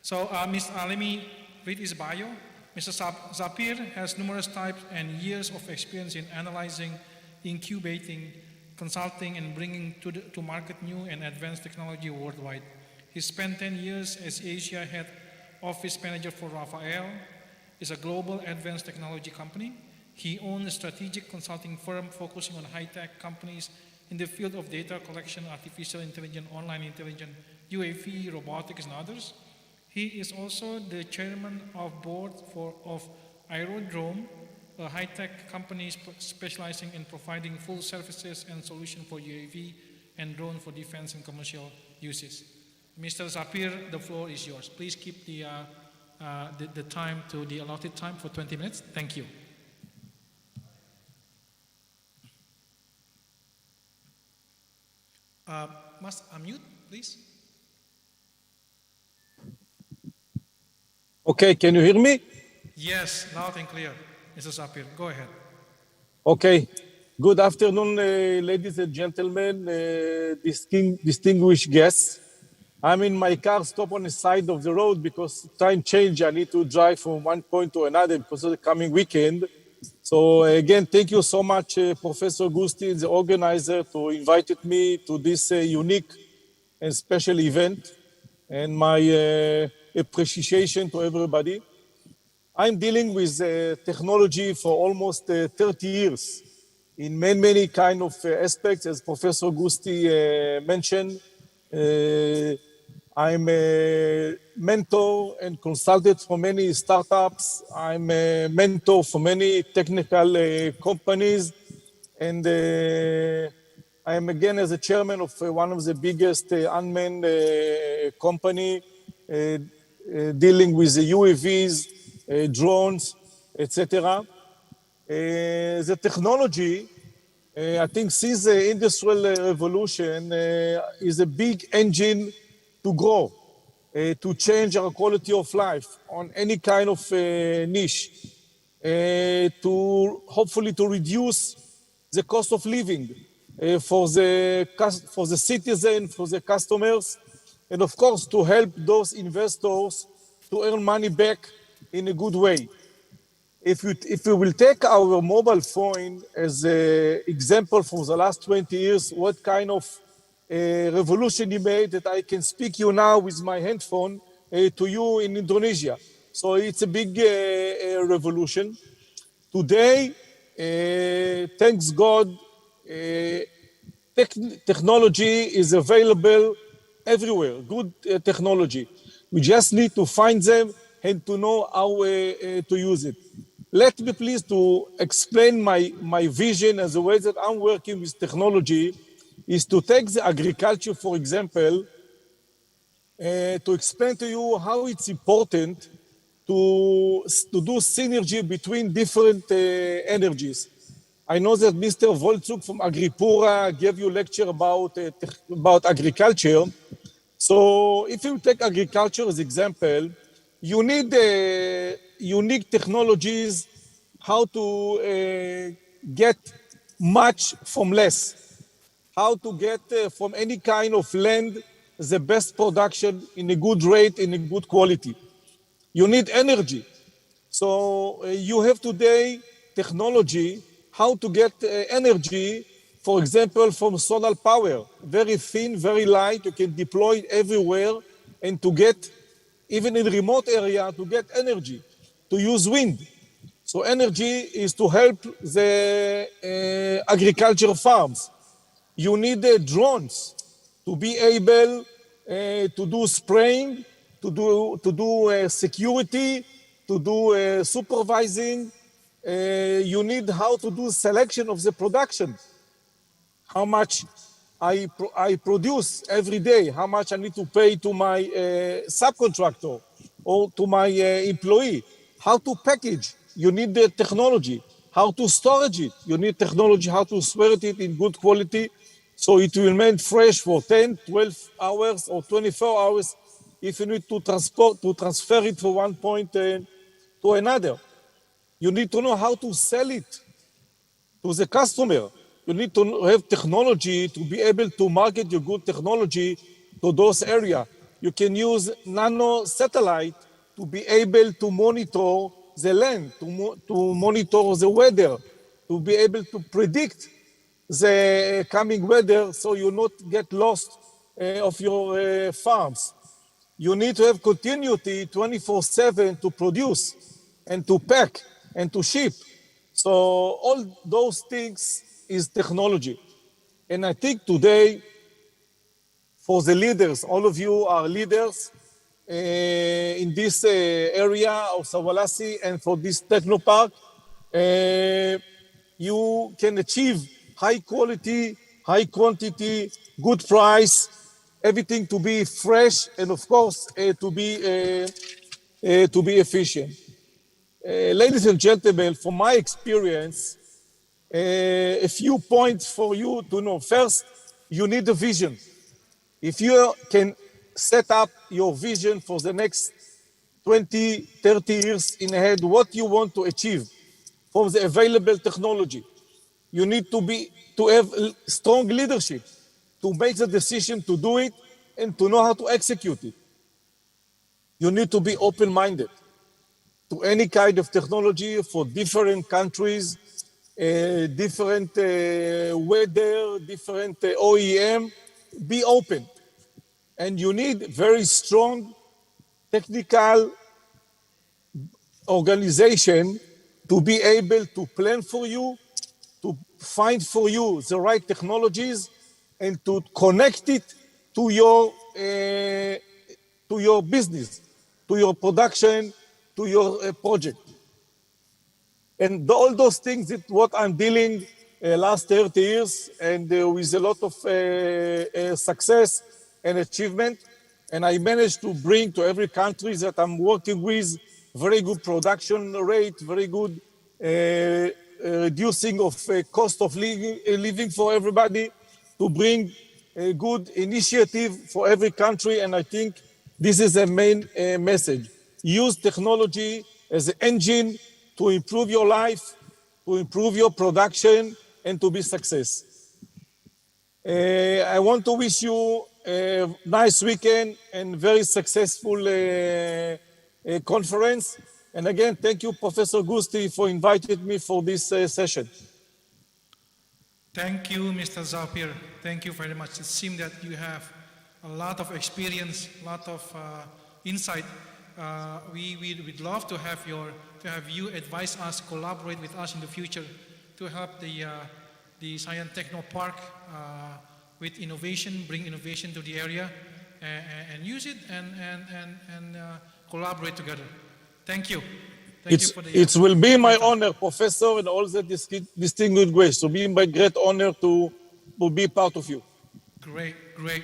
Speaker 5: So let me read his bio. Mr. Zapir has numerous types and years of experience in analyzing, incubating, consulting, and bringing to market new and advanced technology worldwide. He spent 10 years as Asia Head Office Manager for Rafael. It's a global advanced technology company. He owns a strategic consulting firm focusing on high-tech companies in the field of data collection, artificial intelligence, online intelligence, UAV, robotics, and others. He is also the chairman of board of Aerodrome, a high-tech company specializing in providing full services and solutions for UAV and drone for defense and commercial uses. Mr. Zapir, the floor is yours. Please keep the time to the allotted time for 20 minutes. Thank you. Must unmute, please.
Speaker 9: Okay, can you hear me?
Speaker 5: Yes, loud and clear. Mr. Zapir, go ahead.
Speaker 9: Okay. Good afternoon, ladies and gentlemen, distinguished guests. I'm in my car, stop on the side of the road because time change. I need to drive from one point to another because of the coming weekend. So again, thank you so much, Professor Gusti, the organizer, to invited me to this unique and special event, and my appreciation to everybody. I'm dealing with technology for almost 30 years in many kind of aspects, as Professor Gusti mentioned. I'm a mentor and consultant for many startups. I'm a mentor for many technical companies. And I am again as a chairman of one of the biggest unmanned company dealing with the UAVs, drones, etc. The technology, I think since the Industrial Revolution is a big engine to grow, to change our quality of life on any kind of niche, to hopefully to reduce the cost of living for the citizen, for the customers, and of course to help those investors to earn money back in a good way. If we will take our mobile phone as an example for the last 20 years, what kind of revolution he made that I can speak you now with my handphone to you in Indonesia. So it's a big revolution. Today, thanks God, technology is available everywhere, good technology. We just need to find them and to know how to use it. Let me please to explain my vision as the way that I'm working with technology is to take the agriculture, for example, to explain to you how it's important to do synergy between different energies. I know that Mr. Volzuk from Agripura gave you a lecture about agriculture. So if you take agriculture as example, you need unique technologies how to get much from less, how to get from any kind of land the best production in a good rate, in a good quality. You need energy. So you have today technology, how to get energy, for example, from solar power. Very thin, very light, you can deploy it everywhere and to get, even in remote area, to get energy, to use wind. So energy is to help the agriculture farms. You need drones to be able to do spraying, to do security, to do supervising. You need how to do selection of the production. How much I produce every day, how much I need to pay to my subcontractor or to my employee, how to package, you need the technology, how to storage it, you need technology, how to store it in good quality, so it will remain fresh for 10, 12 hours or 24 hours if you need to transfer it from one point to another. You need to know how to sell it to the customer. You need to have technology to be able to market your good technology to those areas. You can use nano satellite to be able to monitor the land, to monitor the weather, to be able to predict the coming weather so you not get lost of your farms. You need to have continuity 24/7 to produce and to pack and to ship. So all those things is technology. And I think today, for the leaders, all of you are leaders in this area of Sawalasi and for this techno park, you can achieve high quality, high quantity, good price, everything to be fresh and of course to be efficient. Ladies and gentlemen, from my experience, a few points for you to know. First, you need a vision. If you can set up your vision for the next 20, 30 years in ahead, what you want to achieve from the available technology, you need to have strong leadership to make the decision to do it and to know how to execute it. You need to be open-minded to any kind of technology for different countries, different weather, different OEM. Be open. And you need very strong technical organization to be able to plan for you, to find for you the right technologies, and to connect it to your business, to your production, to your project. And all those things is what I'm dealing last 30 years and with a lot of success and achievement. And I managed to bring to every country that I'm working with very good production rate, very good reducing of cost of living for everybody, to bring a good initiative for every country. And I think this is the main message. Use technology as an engine to improve your life, to improve your production, and to be success. I want to wish you a nice weekend and very successful conference. And again, thank you, Professor Gusti, for inviting me for this session.
Speaker 5: Thank you, Mr. Zapir. Thank you very much. It seems that you have a lot of experience, a lot of insight. We'd love to have you advise us, collaborate with us in the future to help the Science Techno Park with innovation, bring innovation to the area, and use it and collaborate together. Thank you.
Speaker 9: It will be my honor, Professor, and all the distinguished guests. So be my great honor to be part of you.
Speaker 5: Great.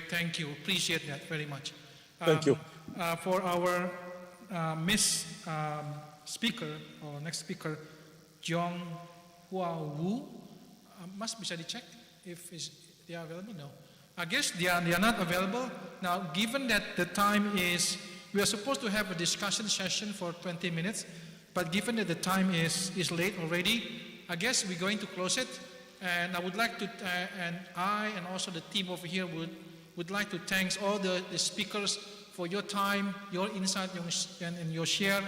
Speaker 5: Thank you. Appreciate that very much.
Speaker 9: Thank you.
Speaker 5: For our speaker, or next speaker, Jong Hua Wu, mas bisa dicek if they are available? No. I guess they are not available. Now, given that the time is, we are supposed to have a discussion session for 20 minutes, but given that the time is late already, I guess we're going to close it. And I would like to, and I and also the team over here would like to thank all the speakers for your time, your insight, and your share.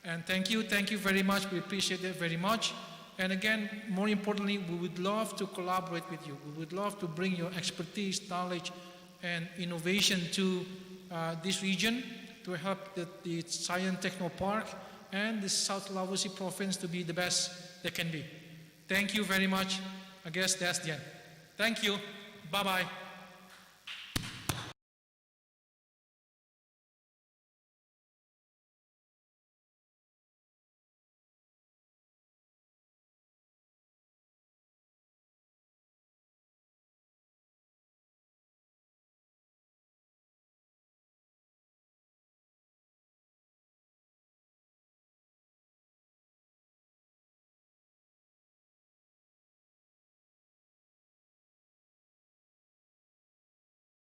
Speaker 5: And thank you very much. We appreciate it very much. And again, more importantly, we would love to collaborate with you. We would love to bring your expertise, knowledge, and innovation to this region to help the Science Techno Park and the South Sulawesi province to be the best they can be. Thank you very much. I guess that's the end. Thank you. Bye-bye.